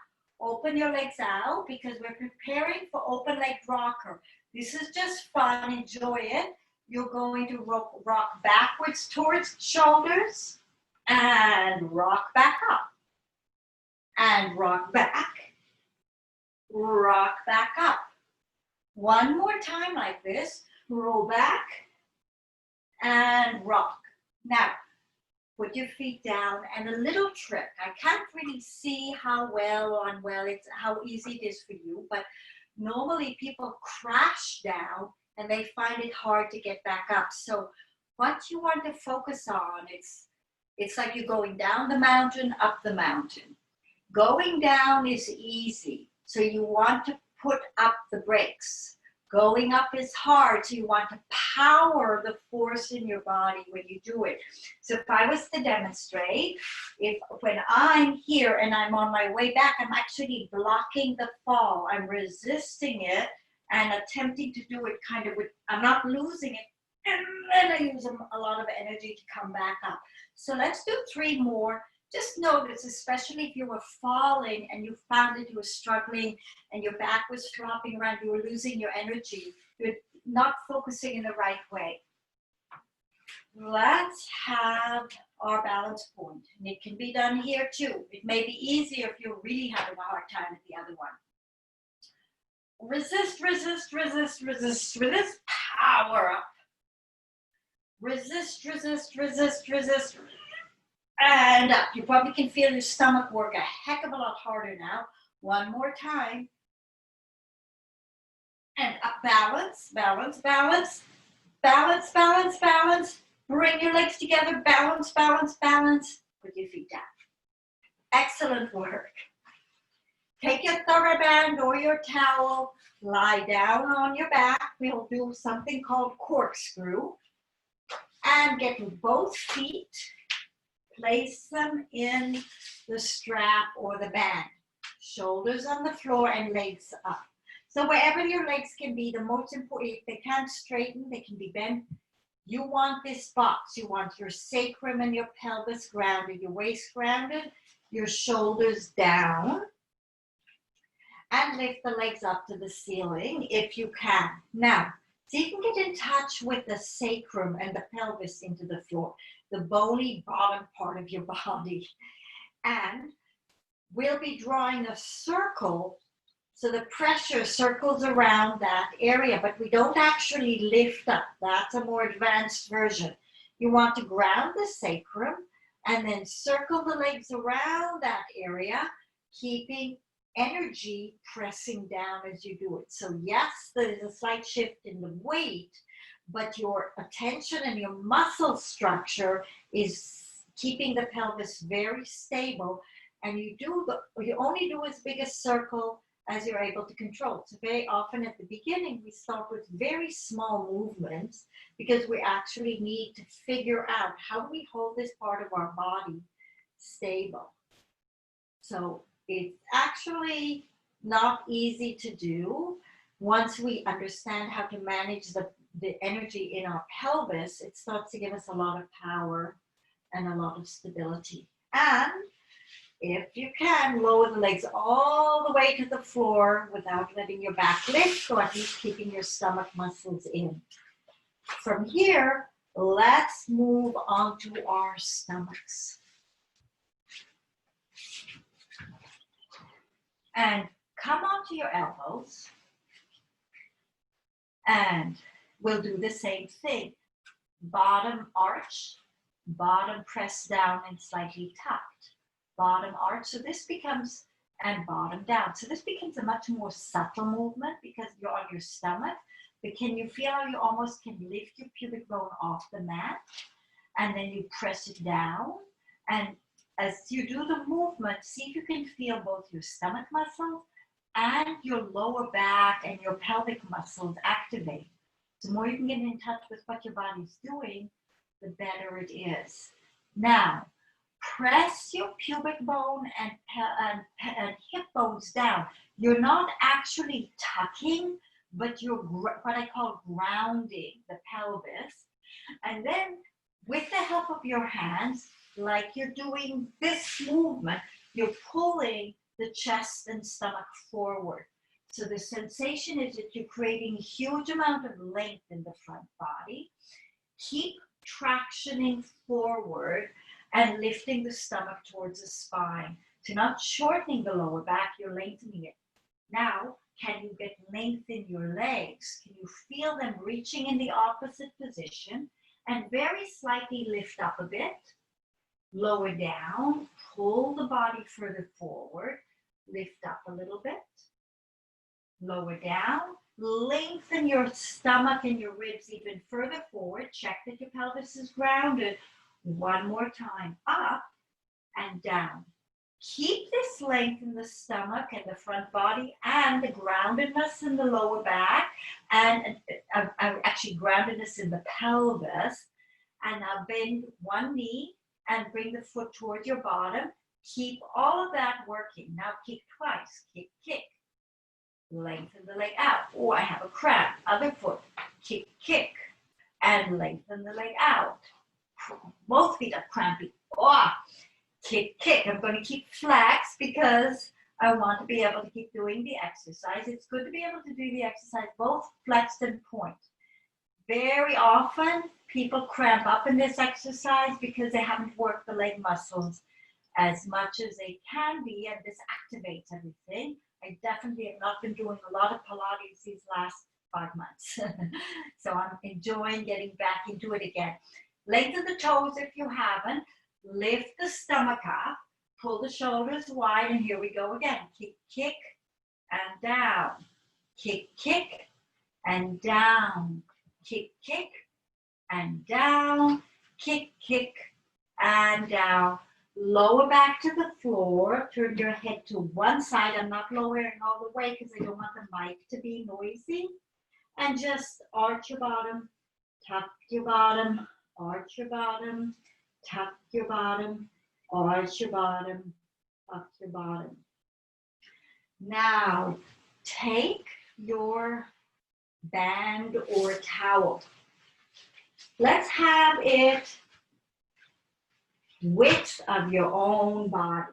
open your legs out because we're preparing for open leg rocker. This is just fun. Enjoy it. You're going to rock backwards towards shoulders. And rock back up. And rock back. Rock back up. One more time like this. Roll back. And rock. Now, put your feet down and a little trick. I can't really see how well or unwell it's, how easy it is for you, but normally people crash down and they find it hard to get back up. So what you want to focus on, it's like you're going down the mountain, up the mountain. Going down is easy, so you want to put up the brakes. Going up is hard, so you want to power the force in your body when you do it. So if I was to demonstrate, when I'm here and I'm on my way back, I'm actually blocking the fall. I'm resisting it and attempting to do it kind of with, I'm not losing it, and then I use a lot of energy to come back up. So let's do 3 more. Just notice, especially if you were falling and you found that you were struggling and your back was flopping around, you were losing your energy, you're not focusing in the right way. Let's have our balance point. And it can be done here too. It may be easier if you're really having a hard time at the other one. Resist, resist, resist, resist, resist, power up. Resist, resist, resist, resist, and up. You probably can feel your stomach work a heck of a lot harder now. One more time. And up, balance, balance, balance, balance, balance, balance. Bring your legs together, balance, balance, balance. Put your feet down. Excellent work. Take your TheraBand or your towel, lie down on your back. We'll do something called corkscrew. And get both feet, place them in the strap or the band. Shoulders on the floor and legs up. So wherever your legs can be, the most important, if they can't straighten, they can be bent. You want this box. You want your sacrum and your pelvis grounded, your waist grounded, your shoulders down. And lift the legs up to the ceiling if you can. Now, so you can get in touch with the sacrum and the pelvis into the floor, the bony bottom part of your body. And we'll be drawing a circle, so the pressure circles around that area, but we don't actually lift up. That's a more advanced version. You want to ground the sacrum and then circle the legs around that area, keeping energy pressing down as you do it. So yes, there's a slight shift in the weight, but your attention and your muscle structure is keeping the pelvis very stable. And you only do as big a circle as you're able to control. So very often at the beginning, we start with very small movements because we actually need to figure out how do we hold this part of our body stable. So it's actually not easy to do. Once we understand how to manage the energy in our pelvis, it starts to give us a lot of power and a lot of stability. And if you can, lower the legs all the way to the floor without letting your back lift, or at least keeping your stomach muscles in. From here, let's move on to our stomachs. And come onto your elbows. And we'll do the same thing. Bottom arch, bottom press down and slightly tucked. Bottom arch, so this becomes, and bottom down. So this becomes a much more subtle movement because you're on your stomach, but can you feel how you almost can lift your pubic bone off the mat and then you press it down? And as you do the movement, see if you can feel both your stomach muscles and your lower back and your pelvic muscles activate. The more you can get in touch with what your body's doing, the better it is. Now, press your pubic bone and hip bones down. You're not actually tucking, but you're what I call grounding the pelvis. And then with the help of your hands, like you're doing this movement, you're pulling the chest and stomach forward. So the sensation is that you're creating a huge amount of length in the front body. Keep tractioning forward and lifting the stomach towards the spine. So not shortening the lower back, you're lengthening it. Now, can you get length in your legs? Can you feel them reaching in the opposite position? And very slightly lift up a bit, lower down, pull the body further forward, lift up a little bit, lower down, lengthen your stomach and your ribs even further forward. Check that your pelvis is grounded. One more time, up and down. Keep this length in the stomach and the front body and the groundedness in the lower back and actually groundedness in the pelvis. And now bend one knee and bring the foot towards your bottom. Keep all of that working. Now kick twice. Kick, kick. Lengthen the leg out. Oh, I have a cramp. Other foot. Kick, kick. And lengthen the leg out. Both feet are crampy. Oh, kick, kick. I'm going to keep flex because I want to be able to keep doing the exercise. It's good to be able to do the exercise both flexed and point. Very often, people cramp up in this exercise because they haven't worked the leg muscles as much as they can be, and this activates everything. I definitely have not been doing a lot of Pilates these last 5 months. So I'm enjoying getting back into it again. Lengthen the toes if you haven't. Lift the stomach up. Pull the shoulders wide, and here we go again. Kick, kick, and down. Kick, kick, and down. Kick, kick, and down. Kick, kick, and down. Lower back to the floor. Turn your head to one side. I'm not lowering all the way because I don't want the mic to be noisy. And just arch your bottom, tuck your bottom, arch your bottom, tuck your bottom, arch your bottom, tuck your bottom. Now, take your band or towel Let's have it width of your own body.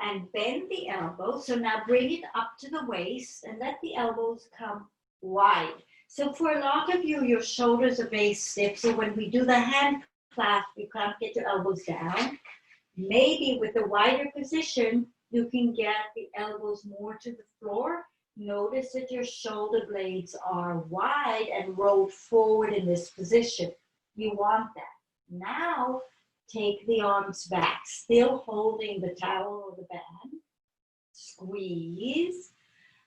And bend the elbows. So now bring it up to the waist and let the elbows come wide. So for a lot of you, your shoulders are very stiff. So when we do the hand clasp, you can't get your elbows down. Maybe with the wider position, you can get the elbows more to the floor. Notice that your shoulder blades are wide and rolled forward in this position. You want that. Now, take the arms back, still holding the towel or the band. Squeeze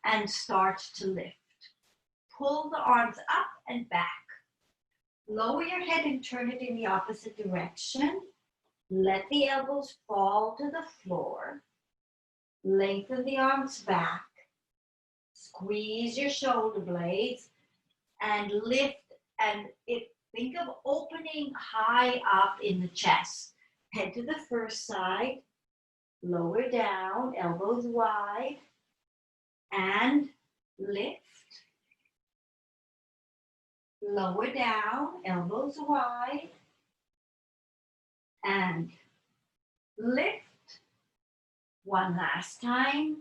and start to lift. Pull the arms up and back. Lower your head and turn it in the opposite direction. Let the elbows fall to the floor. Lengthen the arms back. Squeeze your shoulder blades and lift. And think of opening high up in the chest. Head to the first side. Lower down, elbows wide. And lift. Lower down, elbows wide. And lift. One last time.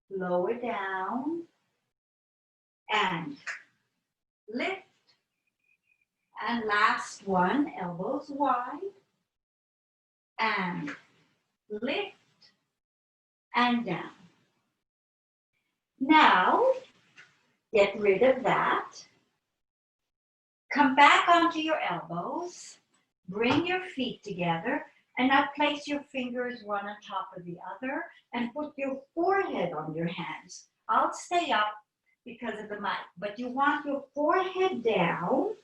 Lower down. And lift. And last one, elbows wide. And lift. And down. Now, get rid of that. Come back onto your elbows. Bring your feet together. And now place your fingers one on top of the other. And put your forehead on your hands. I'll stay up because of the mic. But you want your forehead down.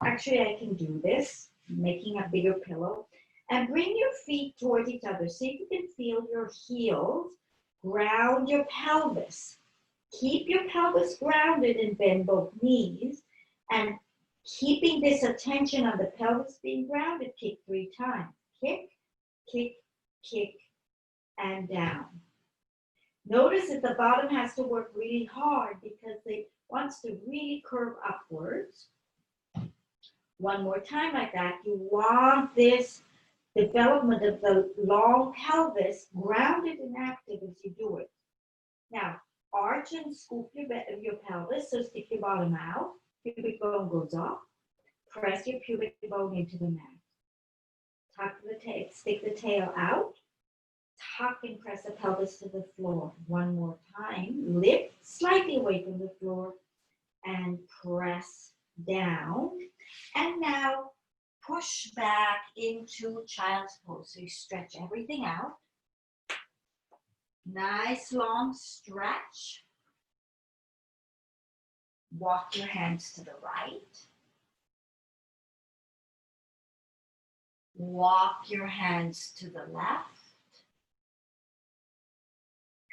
Actually, I can do this. Making a bigger pillow. And bring your feet towards each other. See if you can feel your heels. Ground your pelvis. Keep your pelvis grounded and bend both knees. And keeping this attention on the pelvis being grounded, kick 3 times. Kick, kick, kick, and down. Notice that the bottom has to work really hard because it wants to really curve upwards. One more time like that. You want this development of the long pelvis grounded and active as you do it. Now, arch and scoop your pelvis, so stick your bottom out. Pubic bone goes up. Press your pubic bone into the mat. Tuck the tail, stick the tail out. Tuck and press the pelvis to the floor. One more time. Lift slightly away from the floor and press down. And now push back into child's pose. So you stretch everything out. Nice long stretch. Walk your hands to the right. Walk your hands to the left.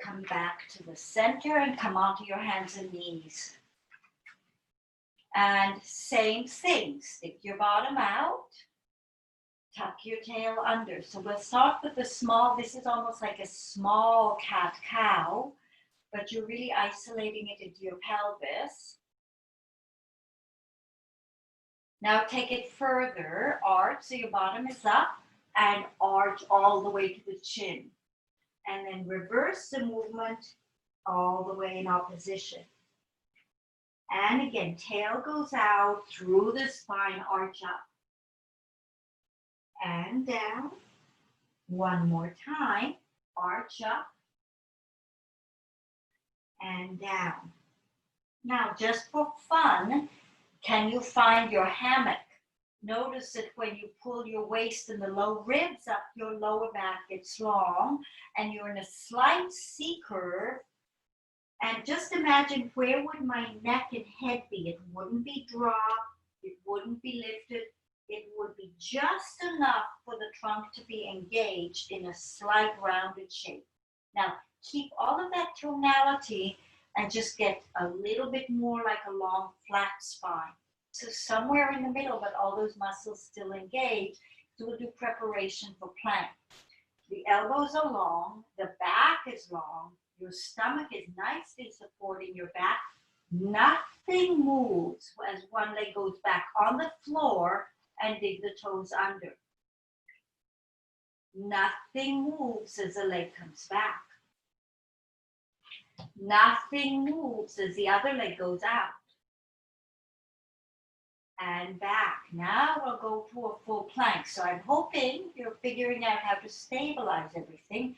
Come back to the center and come onto your hands and knees. And same thing, stick your bottom out. Tuck your tail under. So we'll start with the small, this is almost like a small cat-cow, but you're really isolating it into your pelvis. Now take it further, arch, so your bottom is up, and arch all the way to the chin. And then reverse the movement all the way in opposition. And again, tail goes out through the spine, arch up. And down. One more time, arch up. And down. Now, just for fun, can you find your hammock? Notice that when you pull your waist and the low ribs up, your lower back gets long and you're in a slight C curve. And just imagine, where would my neck and head be? It wouldn't be dropped, it wouldn't be lifted. It would be just enough for the trunk to be engaged in a slight rounded shape. Now, keep all of that tonality and just get a little bit more like a long flat spine. So somewhere in the middle, but all those muscles still engaged. So we'll do preparation for plank. The elbows are long, the back is long, your stomach is nicely supporting your back, Nothing moves as one leg goes back on the floor and dig the toes under. Nothing moves as the leg comes back. Nothing moves as the other leg goes out. And back. Now we'll go to a full plank. So I'm hoping you're figuring out how to stabilize everything.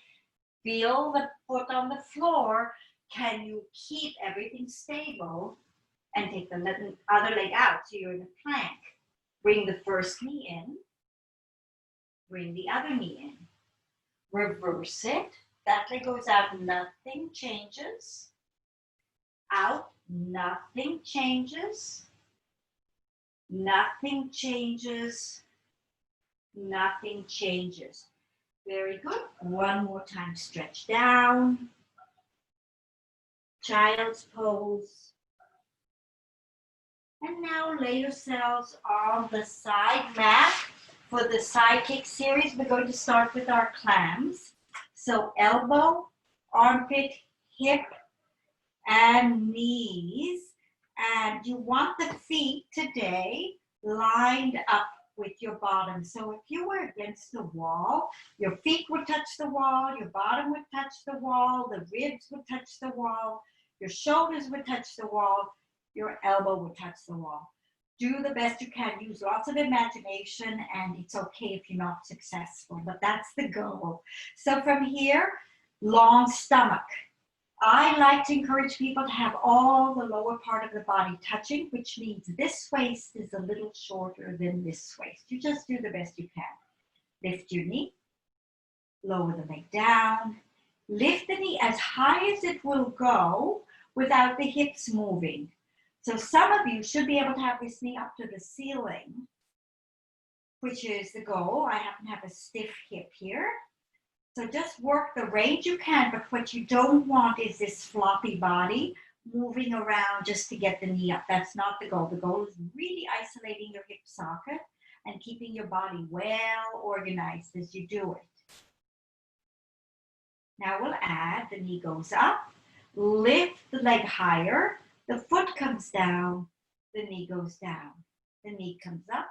Feel the foot on the floor. Can you keep everything stable and take the other leg out? So you're in a plank. Bring the first knee in. Bring the other knee in. Reverse it. That leg goes out. Nothing changes. Out. Nothing changes. Nothing changes. Nothing changes. Very good. One more time. Stretch down. Child's pose. And now lay yourselves on the side mat. For the side kick series, we're going to start with our clams. So elbow, armpit, hip, and knees. And you want the feet today lined up with your bottom. So if you were against the wall, your feet would touch the wall, your bottom would touch the wall, the ribs would touch the wall, your shoulders would touch the wall, your elbow would touch the wall. Do the best you can. Use lots of imagination, and it's okay if you're not successful, but that's the goal. So from here, long stomach. I like to encourage people to have all the lower part of the body touching, which means this waist is a little shorter than this waist. You just do the best you can. Lift your knee, lower the leg down, lift the knee as high as it will go without the hips moving. So some of you should be able to have this knee up to the ceiling, which is the goal. I happen to have a stiff hip here. So just work the range you can, but what you don't want is this floppy body moving around just to get the knee up. That's not the goal. The goal is really isolating your hip socket and keeping your body well organized as you do it. Now we'll add, the knee goes up, lift the leg higher, the foot comes down, the knee goes down, the knee comes up,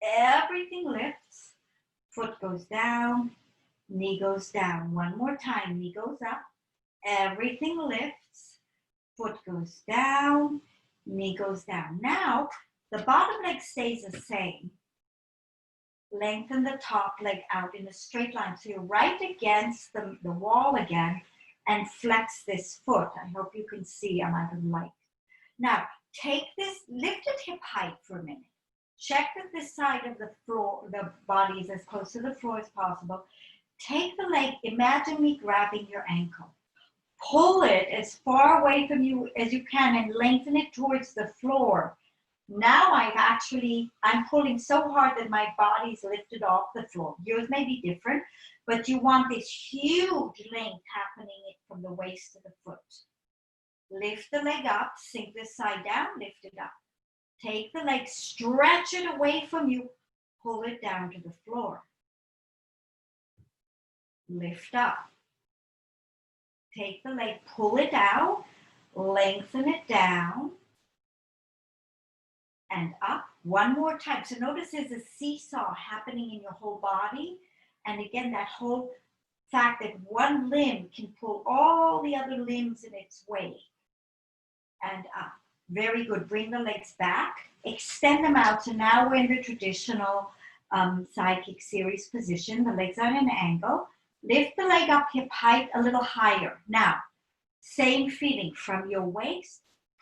everything lifts, foot goes down, knee goes down. One more time, knee goes up, everything lifts, foot goes down, knee goes down. Now, the bottom leg stays the same. Lengthen the top leg out in a straight line. So you're right against the wall again and flex this foot. I hope you can see, I'm out of light. Now, take this, lift it hip height for a minute. Check that this side of the floor, the body is as close to the floor as possible. Take the leg, imagine me grabbing your ankle. Pull it as far away from you as you can and lengthen it towards the floor. Now I'm pulling so hard that my body's lifted off the floor. Yours may be different, but you want this huge length happening from the waist to the foot. Lift the leg up, sink this side down, lift it up. Take the leg, stretch it away from you, pull it down to the floor. Lift up. Take the leg, pull it out, lengthen it down, and up. One more time. So notice there's a seesaw happening in your whole body. And again, that whole fact that one limb can pull all the other limbs in its way. And up. Very good. Bring the legs back. Extend them out. So now we're in the traditional side kick series position. The legs are at an angle. Lift the leg up hip height a little higher. Now, same feeling from your waist.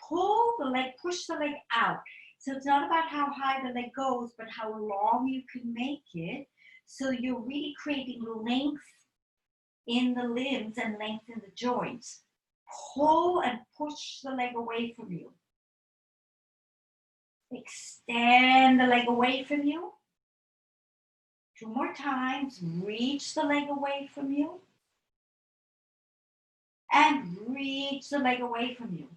Pull the leg, push the leg out. So it's not about how high the leg goes, but how long you can make it. So you're really creating length in the limbs and length in the joints. Pull and push the leg away from you. Extend the leg away from you. 2 more times. Reach the leg away from you. And reach the leg away from you.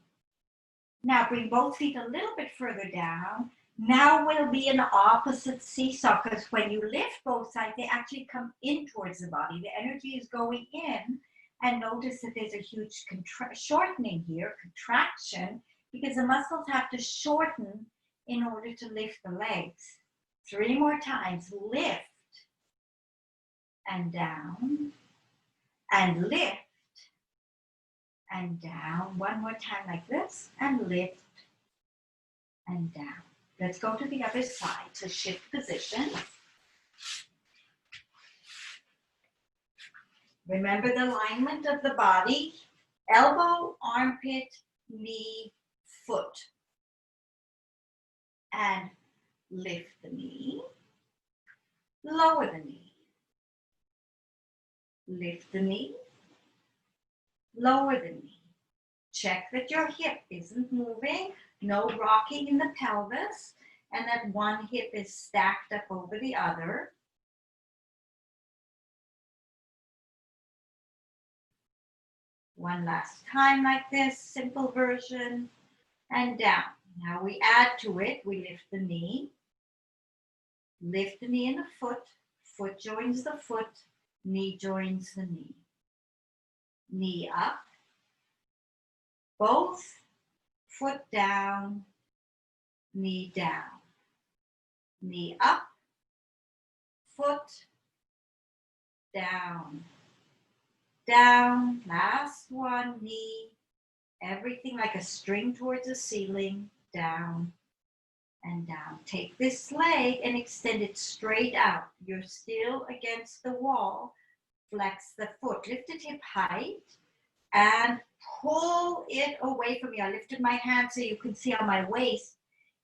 Now bring both feet a little bit further down. Now will be an opposite seesaw, because when you lift both sides, they actually come in towards the body. The energy is going in, and notice that there's a huge shortening here, contraction, because the muscles have to shorten in order to lift the legs. 3 more times. Lift and down and lift and down. 1 more time like this and lift and down. Let's go to the other side. So shift position. Remember the alignment of the body. Elbow, armpit, knee, foot. And lift the knee. Lower the knee. Lift the knee. Lower the knee. Check that your hip isn't moving. No rocking in the pelvis. And that one hip is stacked up over the other. One last time like this, simple version, and down. Now we add to it, we lift the knee and the foot. Foot joins the foot, knee joins the knee. Knee up, both foot down, knee down. Knee up, foot down. Down, last one, knee, everything like a string towards the ceiling, down and down. Take this leg and extend it straight out. You're still against the wall. Flex the foot, lift it hip height and pull it away from you. I lifted my hand so you can see how my waist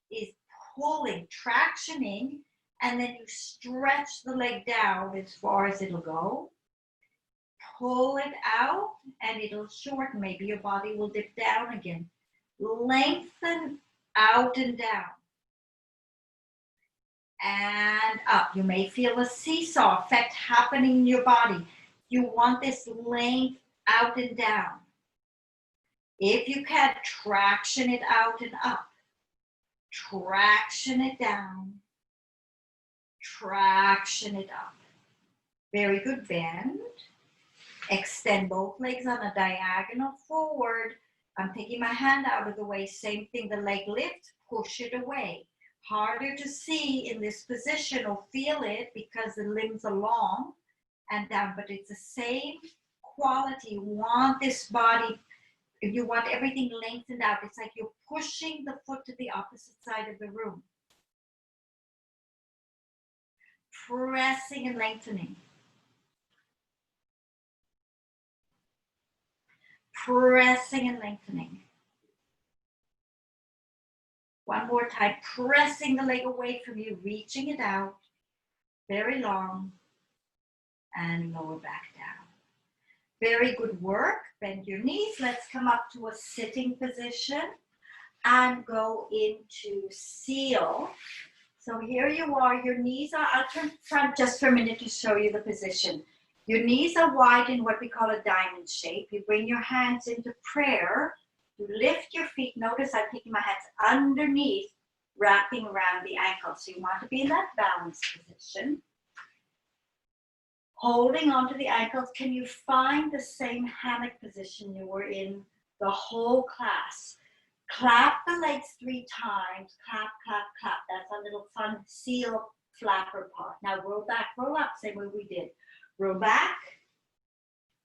is pulling, tractioning, and then you stretch the leg down as far as it'll go. Pull it out and it'll shorten. Maybe your body will dip down again. Lengthen out and down. And up. You may feel a seesaw effect happening in your body. You want this length out and down. If you can, traction it out and up. Traction it down. Traction it up. Very good. Bend. Extend both legs on a diagonal forward. I'm taking my hand out of the way. Same thing, the leg lift, push it away. Harder to see in this position or feel it because the limbs are long and down, but it's the same quality. You want this body, you want everything lengthened out. It's like you're pushing the foot to the opposite side of the room. Pressing and lengthening. Pressing and lengthening. One more time, pressing the leg away from you, reaching it out, very long, and lower back down. Very good work. Bend your knees. Let's come up to a sitting position and go into seal. So here you are, your knees are, I'll turn front just for a minute to show you the position. Your knees are wide in what we call a diamond shape. You bring your hands into prayer. You lift your feet. Notice I'm taking my hands underneath, wrapping around the ankle. So you want to be in that balanced position. Holding onto the ankles. Can you find the same hammock position you were in the whole class? Clap the legs 3 times. Clap, clap, clap. That's a little fun seal flapper part. Now roll back, roll up, same way we did. Roll back,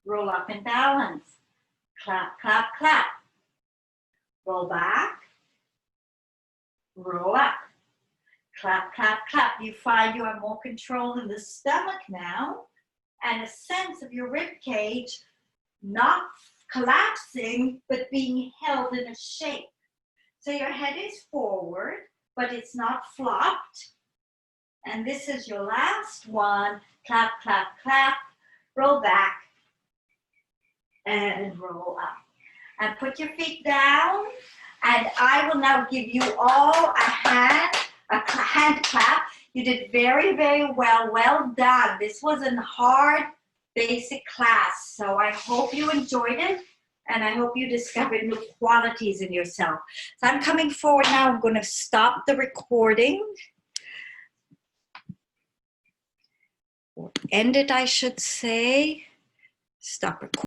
roll up and balance. Clap, clap, clap. Roll back, roll up. Clap, clap, clap. You find you have more control in the stomach now and a sense of your rib cage not collapsing, but being held in a shape. So your head is forward, but it's not flopped. And this is your last one. Clap, clap, clap. Roll back and roll up. And put your feet down. And I will now give you all a hand clap. You did very, very well. Well done. This was a hard, basic class. So I hope you enjoyed it. And I hope you discovered new qualities in yourself. So I'm coming forward now. I'm going to stop the recording. Or end it, I should say. Stop recording.